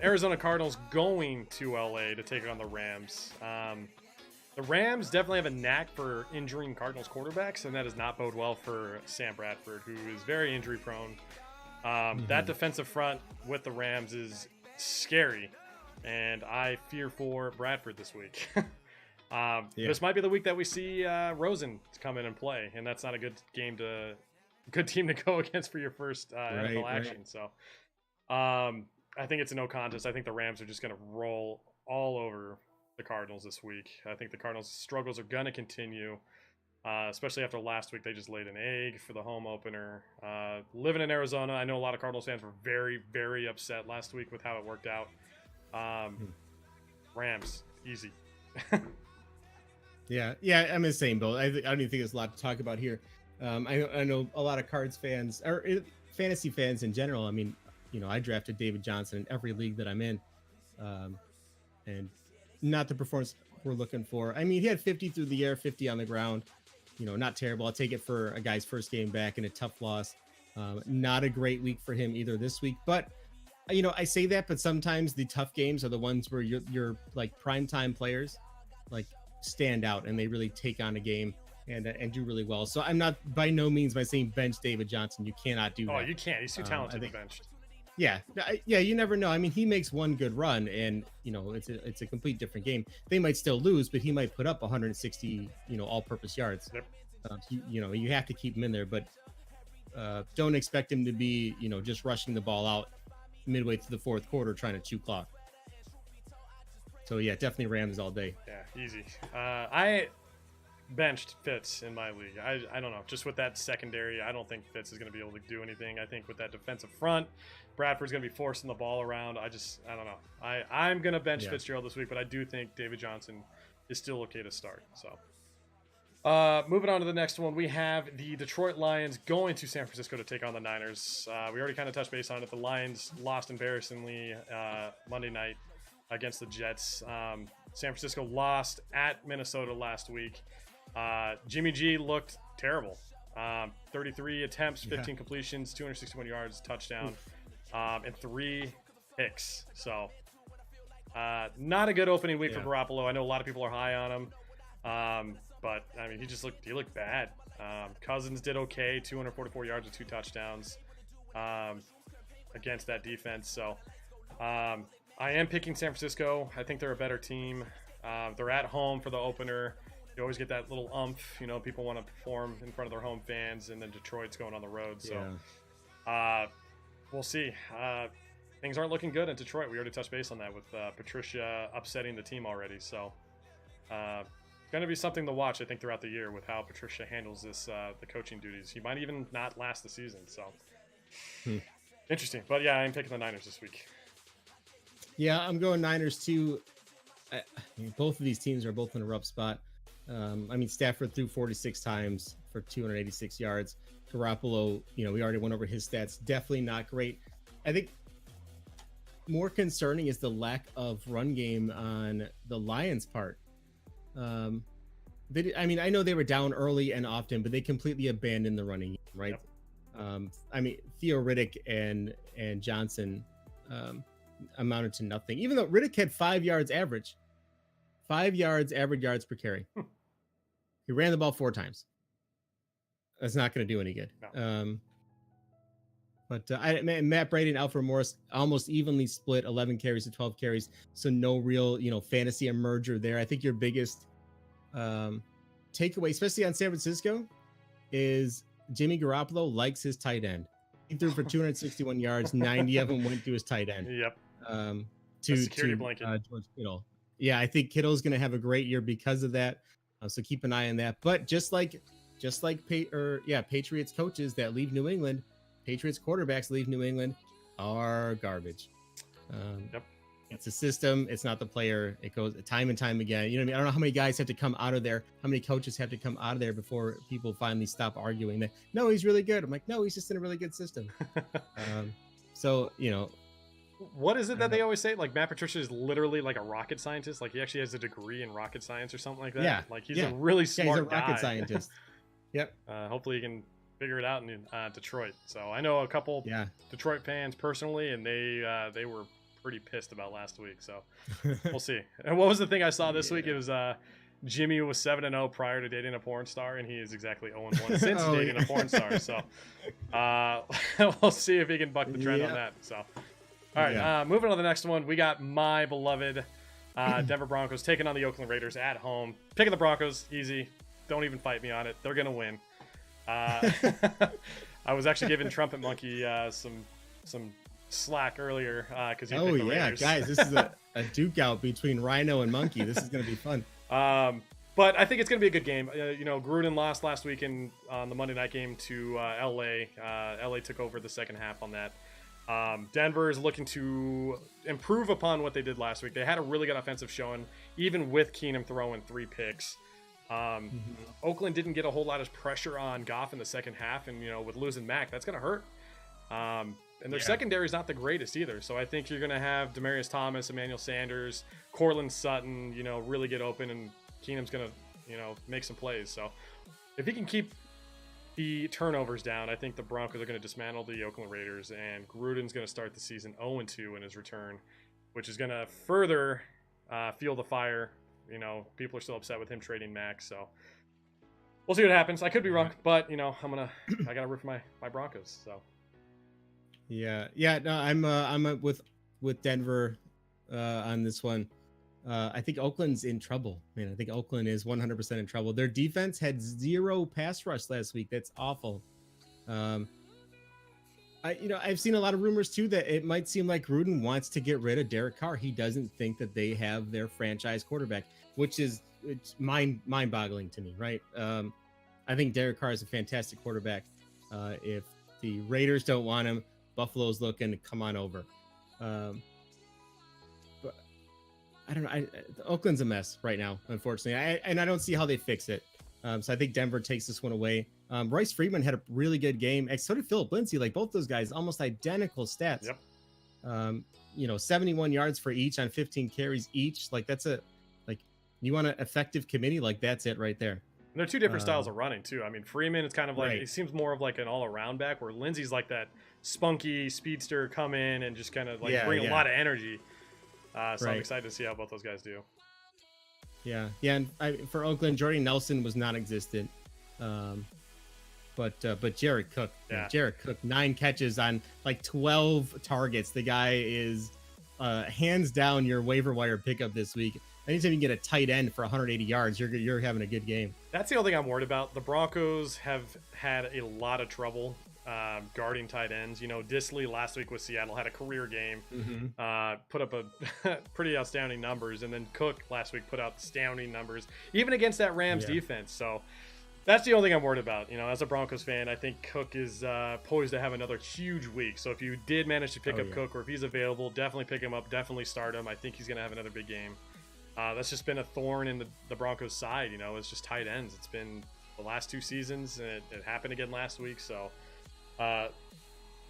Arizona Cardinals going to LA to take on the Rams. The Rams definitely have a knack for injuring Cardinals quarterbacks, and that does not bode well for Sam Bradford, who is very injury prone. That defensive front with the Rams is scary, and I fear for Bradford this week. This might be the week that we see Rosen come in and play, and that's not a good team to go against for your first NFL action. So I think it's a no contest. I think the Rams are just going to roll all over the Cardinals this week. I think the Cardinals' struggles are going to continue, especially after last week. They just laid an egg for the home opener. Living in Arizona, I know a lot of Cardinals fans were very, very upset last week with how it worked out. Rams, easy. Yeah, I'm in the same boat. I don't even think there's a lot to talk about here. I know a lot of Cards fans, or fantasy fans in general. I drafted David Johnson in every league that I'm in, and not the performance we're looking for. He had 50 through the air, 50 on the ground. not terrible. I'll take it for a guy's first game back in a tough loss. Not a great week for him either this week, but I say that, but sometimes the tough games are the ones where your like primetime players like stand out and they really take on a game and do really well. So I'm not by no means by saying bench David Johnson. You cannot do that. Oh, you can't. He's too talented to be benched. Yeah, you never know. I mean, he makes one good run, and it's a complete different game. They might still lose, but he might put up 160 all-purpose yards. Yep. You have to keep him in there, but don't expect him to be just rushing the ball out midway through the fourth quarter trying to chew clock. So yeah, definitely Rams all day. Yeah, easy. I benched Fitz in my league. I don't know, just with that secondary, I don't think Fitz is going to be able to do anything. I think with that defensive front, Bradford's going to be forcing the ball around. I don't know. I'm going to bench Fitzgerald this week, but I do think David Johnson is still okay to start. So moving on to the next one, we have the Detroit Lions going to San Francisco to take on the Niners. We already kind of touched base on it. The Lions lost embarrassingly Monday night against the Jets. San Francisco lost at Minnesota last week. Jimmy G looked terrible. 33 attempts, 15 completions, 261 yards, touchdown, and 3 picks. So not a good opening week for Garoppolo. I know a lot of people are high on him. But I mean, he looked bad. Cousins did okay, 244 yards with 2 touchdowns against that defense. So I am picking San Francisco. I think they're a better team. They're at home for the opener. You always get that little umph. People want to perform in front of their home fans, and then Detroit's going on the road. So we'll see. Things aren't looking good in Detroit. We already touched base on that with Patricia upsetting the team already. So going to be something to watch, I think, throughout the year with how Patricia handles this, the coaching duties. He might even not last the season. So interesting. But yeah, I'm picking the Niners this week. Yeah, I'm going Niners too. Both of these teams are both in a rough spot. I mean, Stafford threw 46 times for 286 yards. Garoppolo, we already went over his stats. Definitely not great. I think more concerning is the lack of run game on the Lions' part. I know they were down early and often, but they completely abandoned the running game, right? Yep. I mean, Theo Riddick and Johnson amounted to nothing, even though Riddick had 5 yards average. 5 yards average yards per carry. He ran the ball 4 times. That's not going to do any good. No. But Matt Brady and Alfred Morris almost evenly split 11 carries to 12 carries. So no real, fantasy emerger there. I think your biggest takeaway, especially on San Francisco, is Jimmy Garoppolo likes his tight end. He threw for 261 yards. 90 of them went to his tight end. Yep. To security blanket. George Kittle. Yeah, I think Kittle's going to have a great year because of that. So keep an eye on that. But just like Patriots coaches that leave New England, Patriots quarterbacks leave New England are garbage. Yep. It's a system. It's not the player. It goes time and time again. You know what I mean? I don't know how many guys have to come out of there. How many coaches have to come out of there before people finally stop arguing that, no, he's really good. I'm like, no, he's just in a really good system. So, what is it that they always say? Like, Matt Patricia is literally like a rocket scientist. Like, he actually has a degree in rocket science or something like that. Yeah. Like, he's a really smart he's a rocket scientist. Yep. Hopefully he can figure it out in Detroit. So I know a couple Detroit fans personally, and they were pretty pissed about last week. So we'll see. And what was the thing I saw this week? It was Jimmy was 7-0 prior to dating a porn star, and he is exactly 0-1 since dating a porn star. So we'll see if he can buck the trend on that. So. All right, moving on to the next one. We got my beloved Denver Broncos taking on the Oakland Raiders at home. Picking the Broncos, easy. Don't even fight me on it. They're going to win. I was actually giving Trumpet Monkey some slack earlier because he picked the Raiders. Guys, this is a duke out between Ryno and Monkey. This is going to be fun. But I think it's going to be a good game. Gruden lost last week on the Monday night game to L.A. L.A. took over the second half on that. Denver is looking to improve upon what they did last week. They had a really good offensive showing, even with Keenum throwing 3 picks. Oakland didn't get a whole lot of pressure on Goff in the second half, and with losing Mack, that's going to hurt. And their secondary is not the greatest either. So I think you're going to have Demaryius Thomas, Emmanuel Sanders, Cortland Sutton, really get open, and Keenum's going to, make some plays. So if he can keep the turnovers down, I think the Broncos are going to dismantle the Oakland Raiders, and Gruden's going to start the season 0-2 in his return, which is going to further fuel the fire. You know, people are still upset with him trading Max, so we'll see what happens. I could be wrong, but you know, I got to root for my Broncos. So yeah. No, I'm with Denver on this one. I think Oakland's in trouble, man. I think Oakland is 100% in trouble. Their defense had 0 pass rush last week. That's awful. I've seen a lot of rumors too that it might seem like Gruden wants to get rid of Derek Carr. He doesn't think that they have their franchise quarterback, which is mind-boggling to me, right? I think Derek Carr is a fantastic quarterback. If the Raiders don't want him, Buffalo's looking to come on over. But I don't know. Oakland's a mess right now, unfortunately. I don't see how they fix it. So I think Denver takes this one away. Royce Freeman had a really good game. And so did Philip Lindsay. Like both those guys, almost identical stats. Yep. 71 yards for each on 15 carries each. Like you want an effective committee? Like that's it right there. And they're two different styles of running too. I mean, Freeman is kind of like, it seems more of like an all-around back, where Lindsay's like that spunky speedster come in and just kind of like bring a lot of energy. So I'm excited to see how both those guys do. Yeah. And for Oakland, Jordy Nelson was non-existent. But Jared Cook, Jared Cook, 9 catches on like 12 targets. The guy is hands down your waiver wire pickup this week. Anytime you get a tight end for 180 yards, you're having a good game. That's the only thing I'm worried about. The Broncos have had a lot of trouble guarding tight ends. You know, Disley last week with Seattle had a career game, put up a pretty outstanding numbers, and then Cook last week put out astounding numbers, even against that Rams defense. So that's the only thing I'm worried about. You know, as a Broncos fan, I think Cook is poised to have another huge week. So if you did manage to pick up Cook, or if he's available, definitely pick him up. Definitely start him. I think he's going to have another big game. That's just been a thorn in the Broncos' side. You know, it's just tight ends. It's been the last 2 seasons, and it happened again last week. So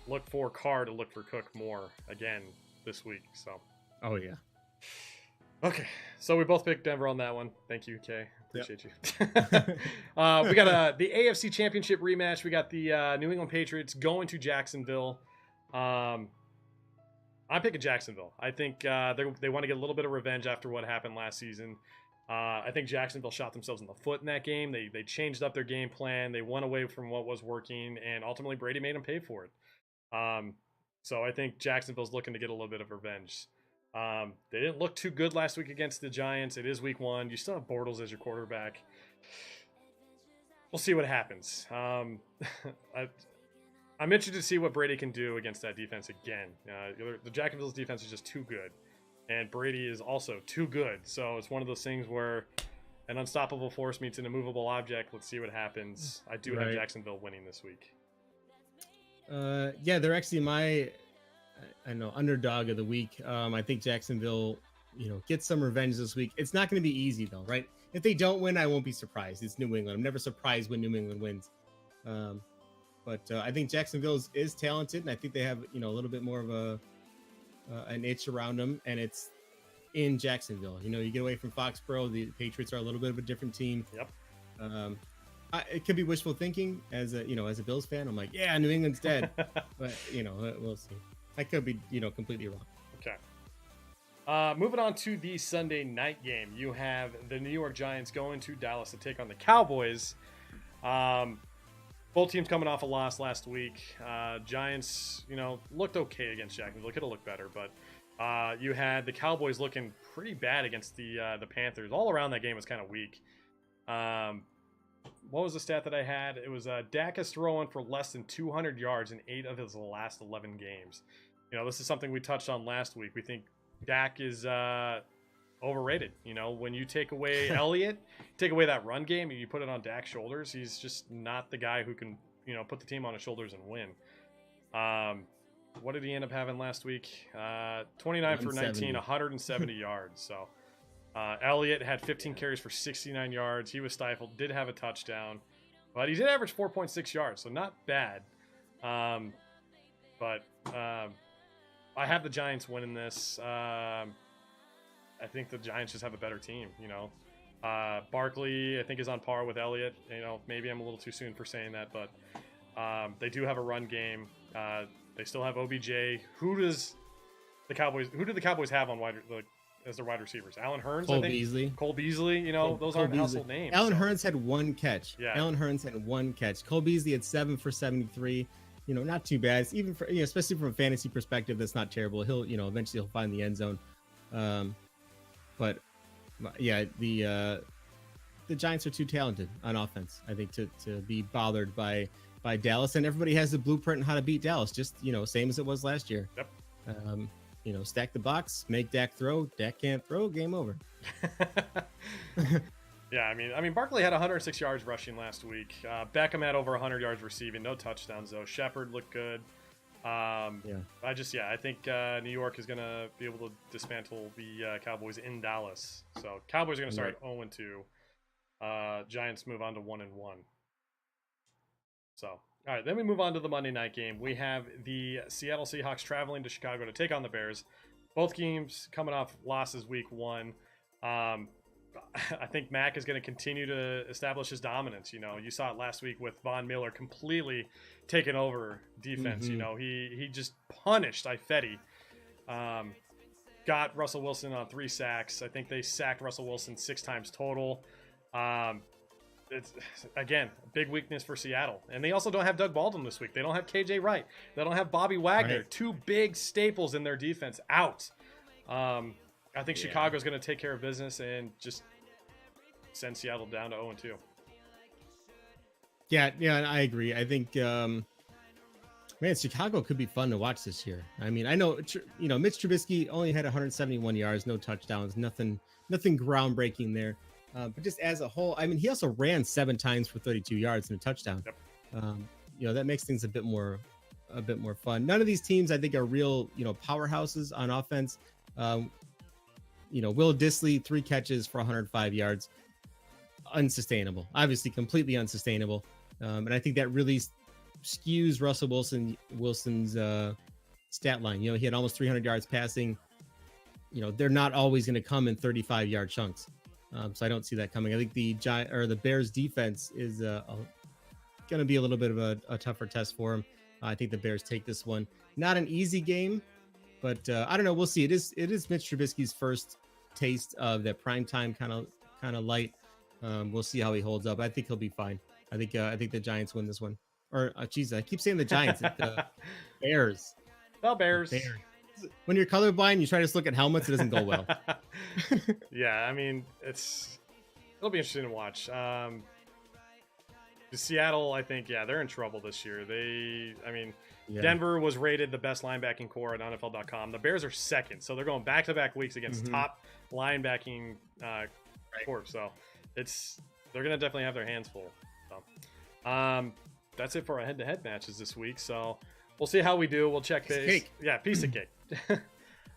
look for Carr to look for Cook more again this week. So. Oh, yeah. Okay, so we both picked Denver on that one. Thank you, Kay. Appreciate you. We got the AFC Championship rematch. We got the New England Patriots going to Jacksonville. I'm picking Jacksonville. I think they want to get a little bit of revenge after what happened last season. I think Jacksonville shot themselves in the foot in that game. They changed up their game plan. They went away from what was working, and ultimately Brady made them pay for it. So I think Jacksonville's looking to get a little bit of revenge. They didn't look too good last week against the Giants. It is week 1. You still have Bortles as your quarterback. We'll see what happens. I'm interested to see what Brady can do against that defense again. The Jacksonville's defense is just too good, and Brady is also too good. So it's one of those things where an unstoppable force meets an immovable object. Let's see what happens. I do have Jacksonville winning this week. They're actually underdog of the week. I think Jacksonville, gets some revenge this week. It's not going to be easy though, right? If they don't win, I won't be surprised. It's New England. I'm never surprised when New England wins. But I think Jacksonville is talented, and I think they have, a little bit more of an itch around them, and it's in Jacksonville. You get away from Foxborough, the Patriots are a little bit of a different team. Yep. It could be wishful thinking as a Bills fan. I'm like, yeah, New England's dead, but we'll see. I could be, completely wrong. Okay. Moving on to the Sunday night game, you have the New York Giants going to Dallas to take on the Cowboys. Both teams coming off a loss last week. Giants, looked okay against Jacksonville. Could have looked better, but you had the Cowboys looking pretty bad against the Panthers. All around that game was kind of weak. What was the stat that I had? It was Dak is throwing for less than 200 yards in 8 of his last 11 games. This is something we touched on last week. We think Dak is overrated. When you take away Elliott, take away that run game, and you put it on Dak's shoulders, he's just not the guy who can, put the team on his shoulders and win. What did he end up having last week? 29 for 19, 170 yards. So Elliott had 15 carries for 69 yards. He was stifled, did have a touchdown, but he did average 4.6 yards, so not bad. But I have the Giants winning this. I think the Giants just have a better team. Barkley, I think, is on par with Elliott. You know, maybe I'm a little too soon for saying that, but they do have a run game. They still have OBJ. Who do the Cowboys have on as their wide receivers? Allen Hurns, Cole I think. Beasley. Cole Beasley. You know, those aren't household names. Allen Hurns had one catch. Yeah. Allen Hurns had one catch. Cole Beasley had 7 for 73. You know, not too bad. It's even for, you know, especially from a fantasy perspective, that's not terrible. He'll, you know, eventually he'll find the end zone. But yeah, the Giants are too talented on offense, I think, to be bothered by Dallas, and everybody has the blueprint on how to beat Dallas. Just, you know, same as it was last year. Yep. You know, stack the box, make Dak throw. Dak can't throw. Game over. Yeah, I mean, Barkley had 106 yards rushing last week. Beckham had over 100 yards receiving, no touchdowns though. Shepard looked good. I think New York is gonna be able to dismantle the Cowboys in Dallas. So Cowboys are gonna start 0-2. Giants move on to 1-1. So all right, then we move on to the Monday night game. We have the Seattle Seahawks traveling to Chicago to take on the Bears. Both teams coming off losses week 1. I think Mac is going to continue to establish his dominance. You know, you saw it last week with Von Miller completely taking over defense. Mm-hmm. You know, he just punished Ifedi. Got Russell Wilson on 3 sacks. I think they sacked Russell Wilson 6 times total. It's, again, a big weakness for Seattle. And they also don't have Doug Baldwin this week. They don't have KJ Wright. They don't have Bobby Wagner. Right. 2 big staples in their defense out. I think Chicago's going to take care of business and just send Seattle down to 0-2. Yeah, I agree. I think, man, Chicago could be fun to watch this year. I mean, I know, you know, Mitch Trubisky only had 171 yards, no touchdowns, nothing groundbreaking there. But just as a whole, I mean, he also ran 7 times for 32 yards and a touchdown. Yep. You know, that makes things a bit more fun. None of these teams, I think, are real, you know, powerhouses on offense. You know, Will Dissly, 3 catches for 105 yards. Unsustainable. Obviously, completely unsustainable. And I think that really skews Russell Wilson's stat line. You know, he had almost 300 yards passing. You know, they're not always going to come in 35-yard chunks. So I don't see that coming. I think the Bears defense is going to be a little bit of a tougher test for him. I think the Bears take this one. Not an easy game, but I don't know. We'll see. It is Mitch Trubisky's first taste of that primetime kind of light. We'll see how he holds up. I think he'll be fine. I think the Giants win this one. Or geez, I keep saying the Giants. The Bears. The Bears. When you're colorblind, you try to just look at helmets. It doesn't go well. Yeah, I mean, it'll be interesting to watch. The Seattle, I think, they're in trouble this year. Denver was rated the best linebacking core at NFL.com. The Bears are second, so they're going back-to-back weeks against top linebacking corps. So they're going to definitely have their hands full. So, that's it for our head-to-head matches this week. So we'll see how we do. We'll check base. Cake. Yeah, piece of cake. We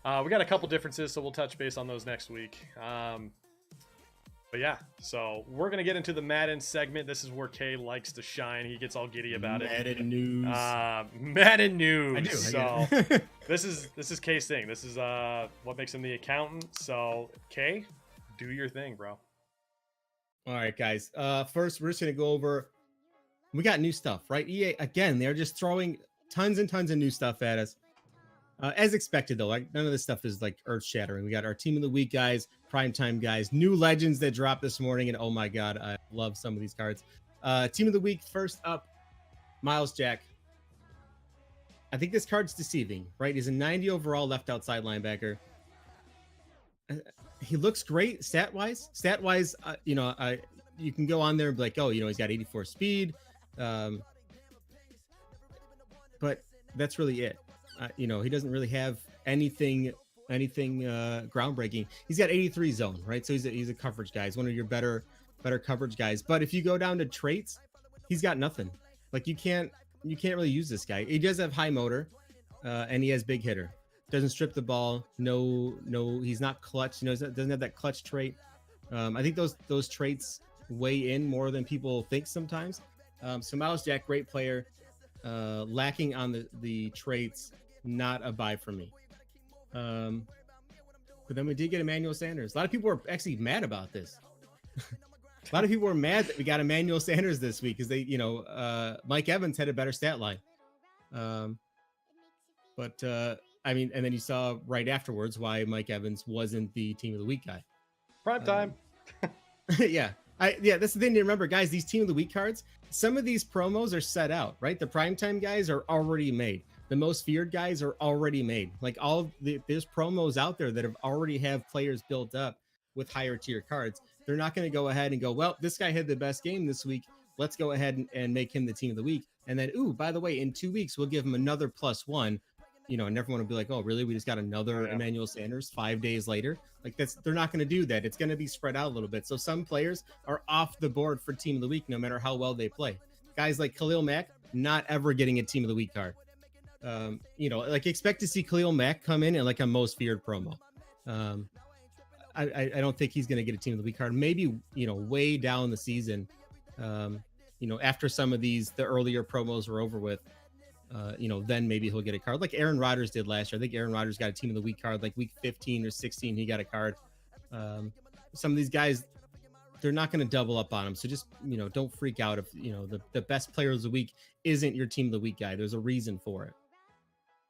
got a couple differences, so we'll touch base on those next week. But yeah, so we're going to get into the Madden segment. This is where Kay likes to shine. He gets all giddy about Madden news. Madden news. I do. So this is Kay's thing. This is what makes him the accountant. So Kay, do your thing, bro. All right, guys. First, we're just going to go over. We got new stuff, right? EA, again, they're just throwing tons and tons of new stuff at us. As expected, though, like none of this stuff is like earth shattering. We got our team of the week guys, primetime guys, new legends that dropped this morning. And oh my God, I love some of these cards. Team of the week, first up, Miles Jack. I think this card's deceiving, right? He's a 90 overall left outside linebacker. He looks great stat wise. You know, you can go on there and be like, oh, you know, he's got 84 speed. But that's really it. You know, he doesn't really have anything groundbreaking. He's got 83 zone, right? So he's a coverage guy. He's one of your better coverage guys. But if you go down to traits, he's got nothing. Like you can't really use this guy. He does have high motor, and he has big hitter. Doesn't strip the ball. No, he's not clutch. You know, doesn't have that clutch trait. I think those traits weigh in more than people think sometimes. So Miles Jack, great player, lacking on the traits. Not a buy for me. But then we did get Emmanuel Sanders. A lot of people were actually mad about this. A lot of people were mad that we got Emmanuel Sanders this week because Mike Evans had a better stat line. But I mean, and then you saw right afterwards why Mike Evans wasn't the team of the week guy. Prime time. Yeah. That's the thing to remember, guys. These team of the week cards, some of these promos are set out, right? The primetime guys are already made. The most feared guys are already made. Like there's promos out there that have already have players built up with higher tier cards. They're not going to go ahead and go, well, this guy had the best game this week. Let's go ahead and make him the team of the week. And then, by the way, in 2 weeks, we'll give him another +1. And everyone will be like, oh, really? We just got another Emmanuel Sanders 5 days later. Like they're not going to do that. It's going to be spread out a little bit. So some players are off the board for team of the week, no matter how well they play. Guys like Khalil Mack, not ever getting a team of the week card. Expect to see Khalil Mack come in like a most feared promo. I don't think he's going to get a team of the week card. Maybe, way down the season, after some of the earlier promos are over with, then maybe he'll get a card like Aaron Rodgers did last year. I think Aaron Rodgers got a team of the week card, like week 15 or 16, he got a card. Some of these guys, they're not going to double up on him. So just, don't freak out if, the best player of the week isn't your team of the week guy. There's a reason for it.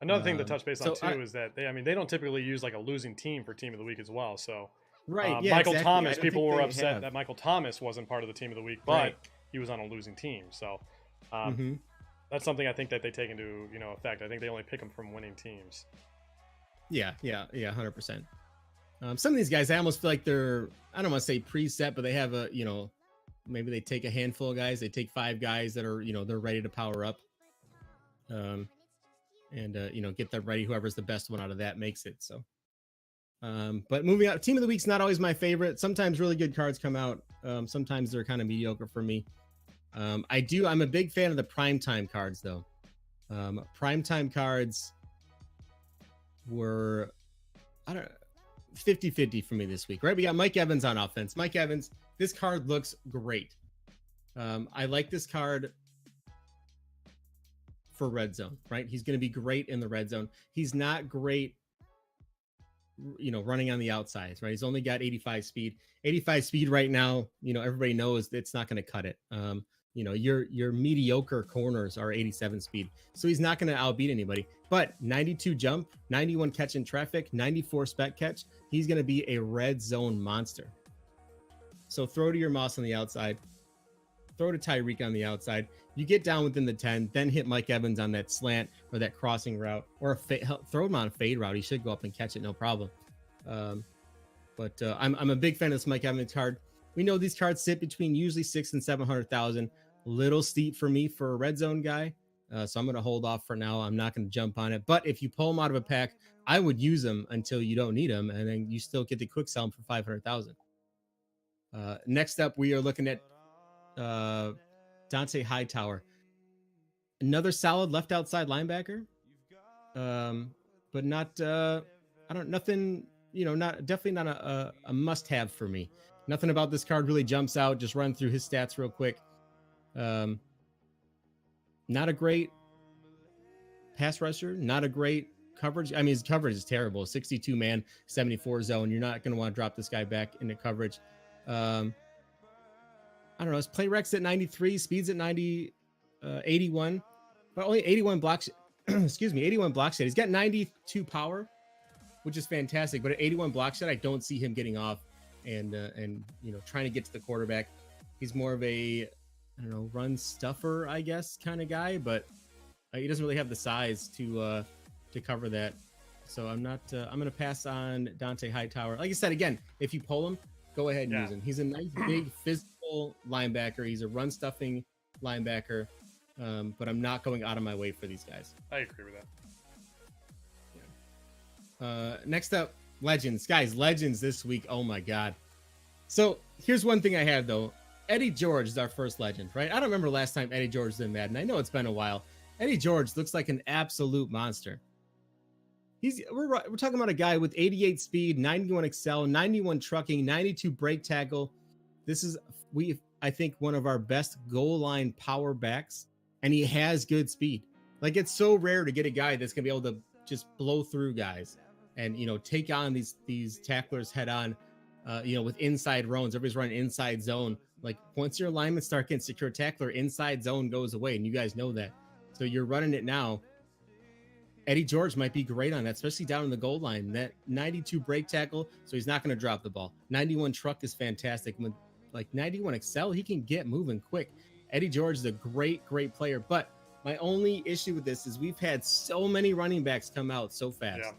Another thing to touch base on too is that they don't typically use like a losing team for team of the week as well. So right, Michael Thomas, people were upset that Michael Thomas wasn't part of the team of the week, but he was on a losing team. So that's something I think that they take into effect. I think they only pick them from winning teams. Yeah, 100%. Some of these guys, I almost feel like they're, I don't want to say preset, but they have maybe they take a handful of guys. They take 5 guys that are they're ready to power up. Get them ready. Whoever's the best one out of that makes it. So, but moving out, team of the week's not always my favorite. Sometimes really good cards come out. Sometimes they're kind of mediocre for me. I'm a big fan of the primetime cards though. Primetime cards were, 50-50 for me this week, right? We got Mike Evans on offense. Mike Evans, this card looks great. I like this card for red zone, right? He's going to be great in the red zone. He's not great, running on the outsides, right? He's only got 85 speed. 85 speed right now, everybody knows it's not going to cut it. Your mediocre corners are 87 speed. So he's not going to outbeat anybody. But 92 jump, 91 catch in traffic, 94 spec catch. He's going to be a red zone monster. So throw to your Moss on the outside. Throw to Tyreek on the outside. You get down within the 10, then hit Mike Evans on that slant or that crossing route, or throw him on a fade route. He should go up and catch it, no problem. I'm a big fan of this Mike Evans card. We know these cards sit between usually 600,000 and 700,000. Little steep for me for a red zone guy, so I'm going to hold off for now. I'm not going to jump on it. But if you pull them out of a pack, I would use them until you don't need them, and then you still get to quick sell them for 500,000. Next up, we are looking at Dante Hightower, another solid left outside linebacker, but not definitely not a must-have for me. Nothing about this card really jumps out. Just run through his stats real quick. Not a great pass rusher, not a great coverage. I mean, his coverage is terrible. 62 man, 74 zone. You're not going to want to drop this guy back into coverage. I don't know. His play recs at 93, speeds at 81, but only 81 blocks. Excuse me, 81 block shed. He's got 92 power, which is fantastic. But at 81 block shed, I don't see him getting off and trying to get to the quarterback. He's more of a run stuffer, I guess, kind of guy, but he doesn't really have the size to cover that. So I'm going to pass on Dante Hightower. Like I said, again, if you pull him, go ahead and use him. He's a nice, big, physical linebacker. He's a run stuffing linebacker, but I'm not going out of my way for these guys. I agree with that. Next up, Legends. Guys, Legends this week. Oh, my God. So here's one thing I have, though. Eddie George is our first Legend, right? I don't remember last time Eddie George was in Madden. I know it's been a while. Eddie George looks like an absolute monster. We're talking about a guy with 88 speed, 91 excel, 91 trucking, 92 break tackle. This is, I think, one of our best goal line power backs, and he has good speed. Like, it's so rare to get a guy that's going to be able to just blow through guys and, take on these tacklers head on. with inside roams. Everybody's running inside zone. Like once your alignments start getting secure tackler, inside zone goes away, and you guys know that. So you're running it now. Eddie George might be great on that, especially down in the goal line. That 92 break tackle, so he's not going to drop the ball. 91 truck is fantastic. With like 91 excel, he can get moving quick. Eddie George is a great player, but my only issue with this is we've had so many running backs come out so fast. Yeah.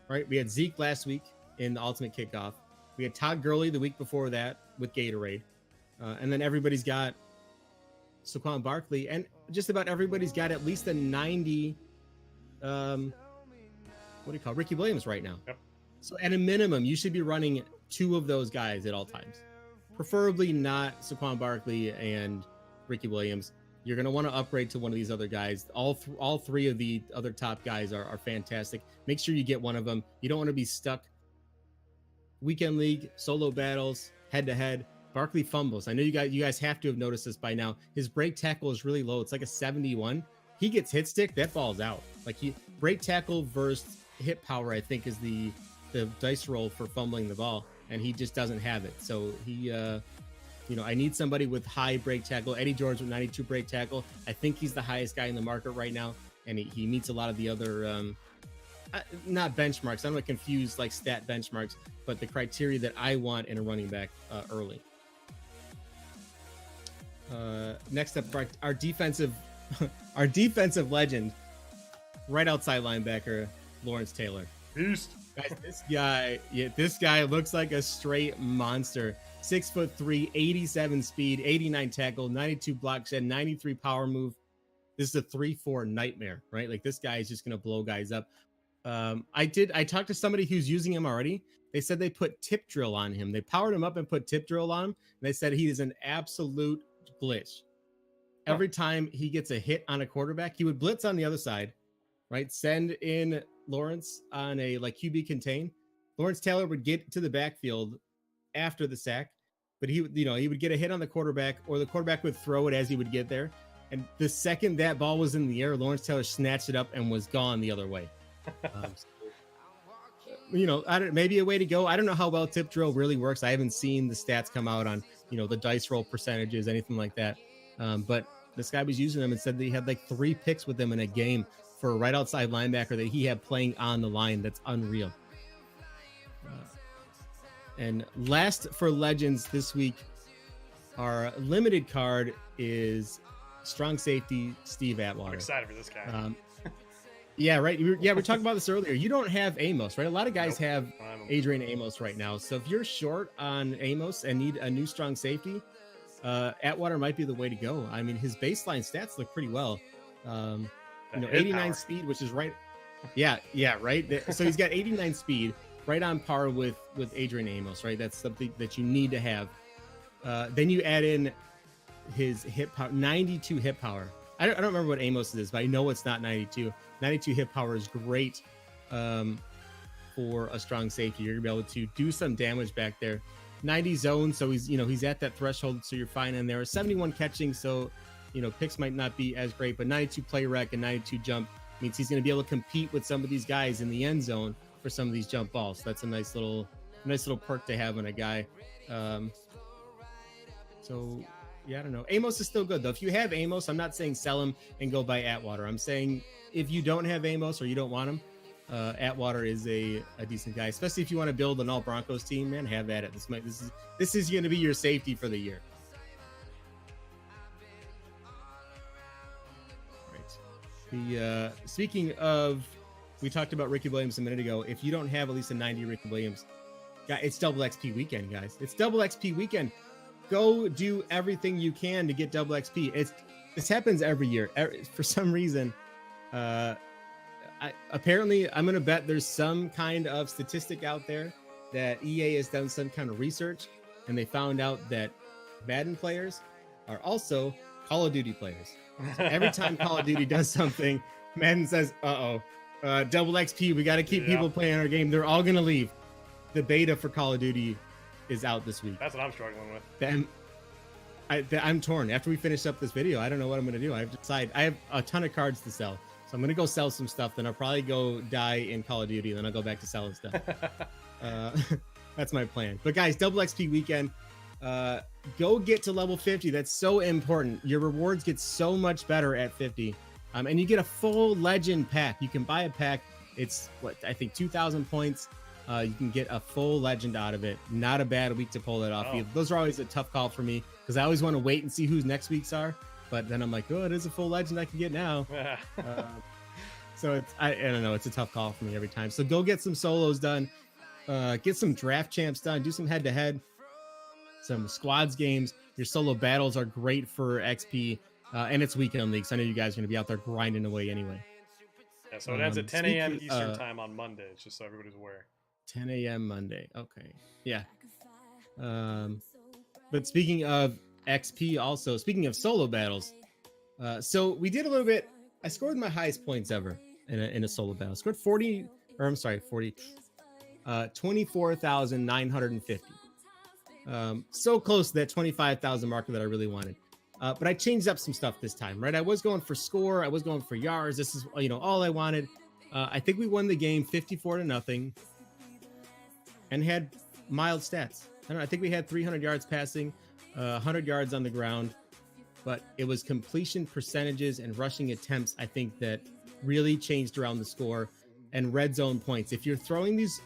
Right? We had Zeke last week in the Ultimate Kickoff. We had Todd Gurley the week before that with Gatorade. And then everybody's got Saquon Barkley, and just about everybody's got at least a 90 Ricky Williams right now. Yep. So at a minimum, you should be running 2 of those guys at all times. Preferably not Saquon Barkley and Ricky Williams. You're going to want to upgrade to one of these other guys. All 3 of the other top guys are fantastic. Make sure you get one of them. You don't want to be stuck. Weekend league, solo battles, head-to-head. Barkley fumbles. I know you guys have to have noticed this by now. His break tackle is really low. It's like a 71. He gets hit stick, that ball's out. Like break tackle versus hit power, I think, is the dice roll for fumbling the ball, and he just doesn't have it. So he, I need somebody with high break tackle. Eddie George with 92 break tackle. I think he's the highest guy in the market right now, and he meets a lot of the other, not benchmarks. I'm not confused like stat benchmarks, but the criteria that I want in a running back early. Next up, our defensive. Our defensive legend, right outside linebacker, Lawrence Taylor. Beast. Guys, this guy looks like a straight monster. 6'3", 87 speed, 89 tackle, 92 block shed, 93 power move. This is a 3-4 nightmare, right? Like this guy is just gonna blow guys up. I talked to somebody who's using him already. They said they put tip drill on him. They powered him up and put tip drill on him. And they said he is an absolute glitch. Every time he gets a hit on a quarterback, he would blitz on the other side, right? Send in Lawrence on a like QB contain. Lawrence Taylor would get to the backfield after the sack, but he would get a hit on the quarterback, or the quarterback would throw it as he would get there. And the second that ball was in the air, Lawrence Taylor snatched it up and was gone the other way. Maybe a way to go. I don't know how well tip drill really works. I haven't seen the stats come out on, the dice roll percentages, anything like that. But this guy was using them and said that he had like 3 picks with them in a game for a right outside linebacker that he had playing on the line. That's unreal. And last for legends this week, our limited card is strong safety Steve Atwater. I'm excited for this guy. Yeah, right. We're talking about this earlier. You don't have Amos, right? A lot of guys have Adrian Amos right now. So if you're short on Amos and need a new strong safety, Atwater might be the way to go. I mean, his baseline stats look pretty well. 89 speed, which is right. Yeah, right. So he's got 89 speed, right on par with Adrian Amos, right? That's something that you need to have. Then you add in his hip power, 92 hip power. I don't remember what Amos is, but I know it's not 92. 92 hip power is great for a strong safety. You're gonna be able to do some damage back there. 90 zone, so he's at that threshold, so you're fine in there. 71 catching, so picks might not be as great, but 92 play rec and 92 jump means he's going to be able to compete with some of these guys in the end zone for some of these jump balls. So that's a nice little perk to have in a guy. So yeah, I don't know. Amos is still good though. If you have Amos, I'm not saying sell him and go buy Atwater. I'm saying if you don't have Amos or you don't want him, Atwater is a decent guy, especially if you want to build an all Broncos team, man. Have at it. This is going to be your safety for the year. Right. Speaking of, we talked about Ricky Williams a minute ago. If you don't have at least a 90 Ricky Williams, it's double XP weekend, guys. It's double XP weekend. Go do everything you can to get double XP. This happens every year. For some reason, apparently, I'm going to bet there's some kind of statistic out there that EA has done some kind of research, and they found out that Madden players are also Call of Duty players. So every time Call of Duty does something, Madden says, double XP, we got to keep people playing our game. They're all going to leave. The beta for Call of Duty is out this week. That's what I'm struggling with. I'm torn. After we finish up this video, I don't know what I'm going to do. I have to decide. I have a ton of cards to sell. So I'm going to go sell some stuff. Then I'll probably go die in Call of Duty. Then I'll go back to selling stuff. That's my plan. But guys, double XP weekend. Go get to level 50. That's so important. Your rewards get so much better at 50. And you get a full legend pack. You can buy a pack. It's what I think 2,000 points. You can get a full legend out of it. Not a bad week to pull that off. Oh. Those are always a tough call for me because I always want to wait and see who's next week's are. But then I'm like, oh, it is a full legend I can get now. So it's I don't know. It's a tough call for me every time. So go get some solos done. Get some draft champs done. Do some head-to-head. Some squads games. Your solo battles are great for XP. And it's weekend leagues. I know you guys are going to be out there grinding away anyway. Yeah, so it ends at 10 a.m. Eastern time on Monday. It's just so everybody's aware. 10 a.m. Monday. Okay. Yeah. But speaking of XP also, speaking of solo battles, so we did a little bit. I scored my highest points ever in a solo battle. I scored 24,950. So close to that 25,000 marker that I really wanted. But I changed up some stuff this time, right? I was going for score. I was going for yards. This is, all I wanted. I think we won the game 54-0 and had mild stats. I think we had 300 yards passing, 100 yards on the ground, but it was completion percentages and rushing attempts, I think, that really changed around the score, and red zone points. If you're throwing these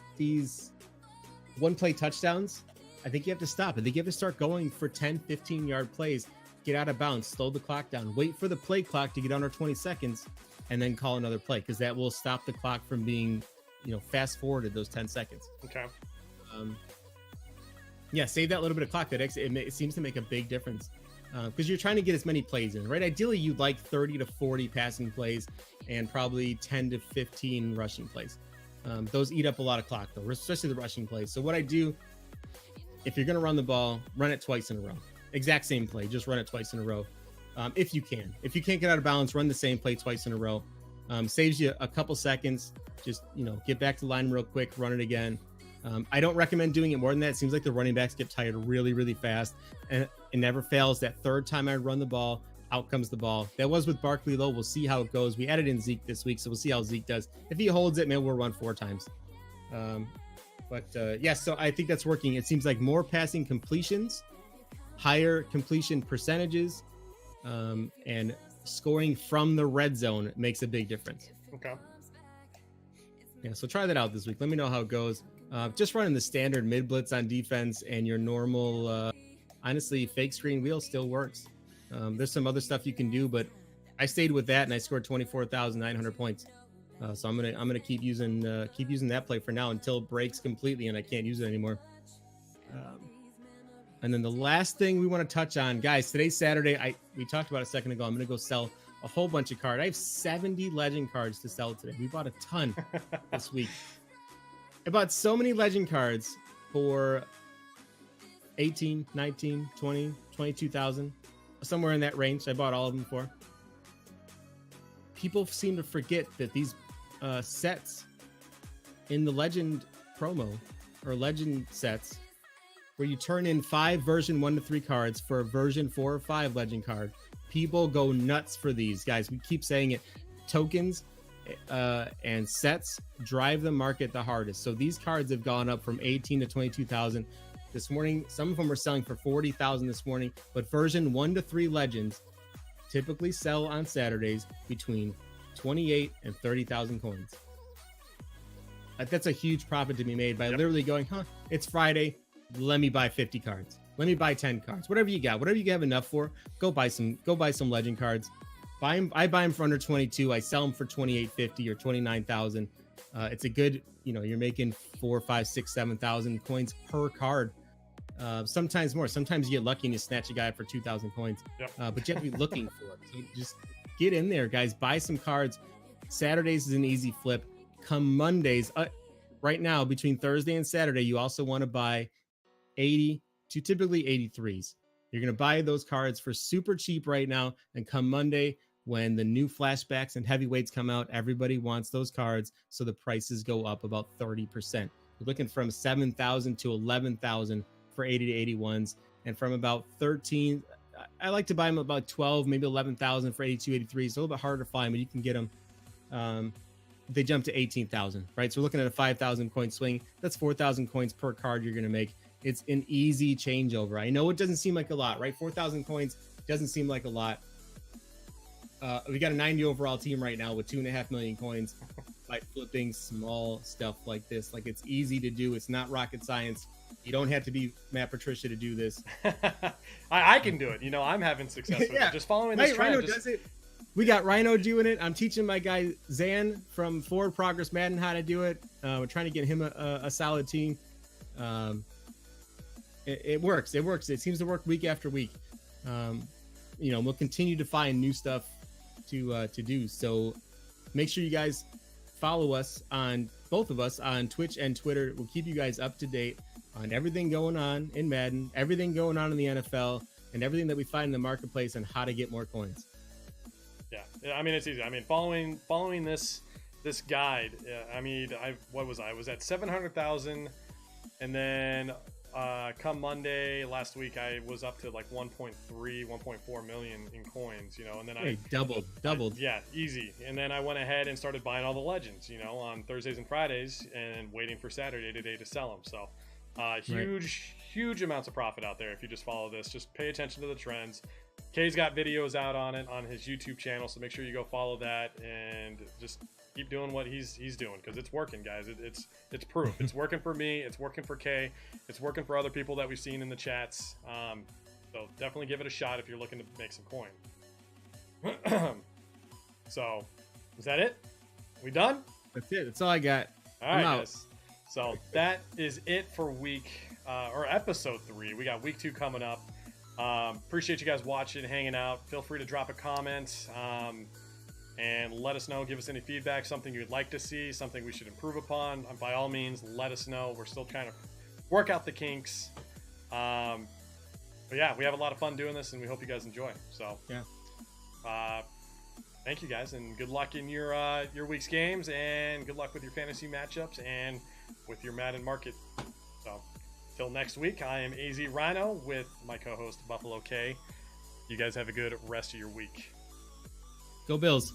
one-play touchdowns, I think you have to stop. I think you have to start going for 10, 15-yard plays, get out of bounds, slow the clock down, wait for the play clock to get under 20 seconds, and then call another play, because that will stop the clock from being, fast-forwarded those 10 seconds. Okay. Yeah, save that little bit of clock. It seems to make a big difference because you're trying to get as many plays in, right? Ideally, you'd like 30 to 40 passing plays and probably 10 to 15 rushing plays. Those eat up a lot of clock, though, especially the rushing plays. So what I do, if you're going to run the ball, run it twice in a row. Exact same play, just run it twice in a row if you can. If you can't get out of balance, run the same play twice in a row. Saves you a couple seconds. Just, get back to the line real quick, run it again. I don't recommend doing it more than that. It seems like the running backs get tired really, really fast, and it never fails. That third time I run the ball, out comes the ball. That was with Barkley Low. We'll see how it goes. We added in Zeke this week, so we'll see how Zeke does. If he holds it, man, we'll run 4 times. So I think that's working. It seems like more passing completions, higher completion percentages, and scoring from the red zone makes a big difference. Okay. Yeah, so try that out this week. Let me know how it goes. Just running the standard mid blitz on defense and your normal, honestly, fake screen wheel still works. There's some other stuff you can do, but I stayed with that and I scored 24,900 points. So I'm gonna keep using that play for now until it breaks completely and I can't use it anymore. And then the last thing we want to touch on, guys, today's Saturday. We talked about it a second ago. I'm gonna go sell a whole bunch of cards. I have 70 legend cards to sell today. We bought a ton this week. I bought so many legend cards for 18, 19, 20, 22,000, somewhere in that range. I bought all of them for. People seem to forget that these sets in the legend promo or legend sets where you turn in 5 version 1 to 3 cards for a version 4 or 5 legend card. People go nuts for these, guys. We keep saying it. Tokens and sets drive the market the hardest. So these cards have gone up from 18 to 22,000 this morning. Some of them are selling for 40,000 this morning, but version 1 to 3 legends typically sell on Saturdays between 28 and 30,000 coins. That's a huge profit to be made by literally going, it's Friday. Let me buy 50 cards. Let me buy 10 cards. Whatever you got, whatever you have enough for, go buy some legend cards. I buy them for under 22. I sell them for 28.50 or 29,000. It's a good, you're making 4, 5, 6, 7,000 coins per card. Sometimes more. Sometimes you get lucky and you snatch a guy for 2,000 coins. But you have to be looking for it. So just get in there, guys. Buy some cards. Saturdays is an easy flip. Come Mondays, right now between Thursday and Saturday, you also want to buy 80 to typically 83s. You're going to buy those cards for super cheap right now, and come Monday, when the new flashbacks and heavyweights come out, everybody wants those cards, so the prices go up about 30%. You're looking from 7,000 to 11,000 for 80 to 81s, and from about 13, I like to buy them about 12, maybe 11,000 for 82, 83s. It's a little bit harder to find, but you can get them. they jump to 18,000, right? So we're looking at a 5,000 coin swing. That's 4,000 coins per card you're going to make. It's an easy changeover. I know it doesn't seem like a lot, right? 4,000 coins doesn't seem like a lot. We got a 90 overall team right now with 2.5 million coins by flipping small stuff like this. Like, it's easy to do. It's not rocket science. You don't have to be Matt Patricia to do this. I can do it. You know, I'm having success with it. Just following this trend. Ryno does it. We got Ryno doing it. I'm teaching my guy Zan from Forward Progress Madden how to do it. We're trying to get him a solid team. It works. It works. It seems to work week after week. You know, we'll continue to find new stuff to do. So make sure you guys follow us on both of us on Twitch and Twitter. We'll keep you guys up to date on everything going on in Madden, everything going on in the NFL, and everything that we find in the marketplace and how to get more coins. Yeah, I mean, it's easy. I mean, following this guide. I mean, I was at 700,000, and then come Monday last week, I was up to like 1.3, 1.4 million in coins. You know, and then I doubled. Yeah, easy. And then I went ahead and started buying all the legends. You know, on Thursdays and Fridays, and waiting for Saturday today to sell them. So. Huge amounts of profit out there if you just follow this. Just pay attention to the trends. Kay's got videos out on it on his YouTube channel, so make sure you go follow that and just keep doing what he's doing, because it's working, guys. It's proof. It's working for me. It's working for Kay. It's working for other people that we've seen in the chats. So definitely give it a shot if you're looking to make some coin. So, is that it? We done? That's it. That's all I got. All right, guys. So that is it for episode 3. We got week 2 coming up. Appreciate you guys watching, hanging out. Feel free to drop a comment and let us know. Give us any feedback, something you'd like to see, something we should improve upon. By all means, let us know. We're still trying to work out the kinks. But yeah, we have a lot of fun doing this, and we hope you guys enjoy. So yeah. Thank you guys, and good luck in your week's games, and good luck with your fantasy matchups and with your Madden market. So, till next week, I am S1E3 with my co-host Buffalo K. You guys have a good rest of your week. Go Bills.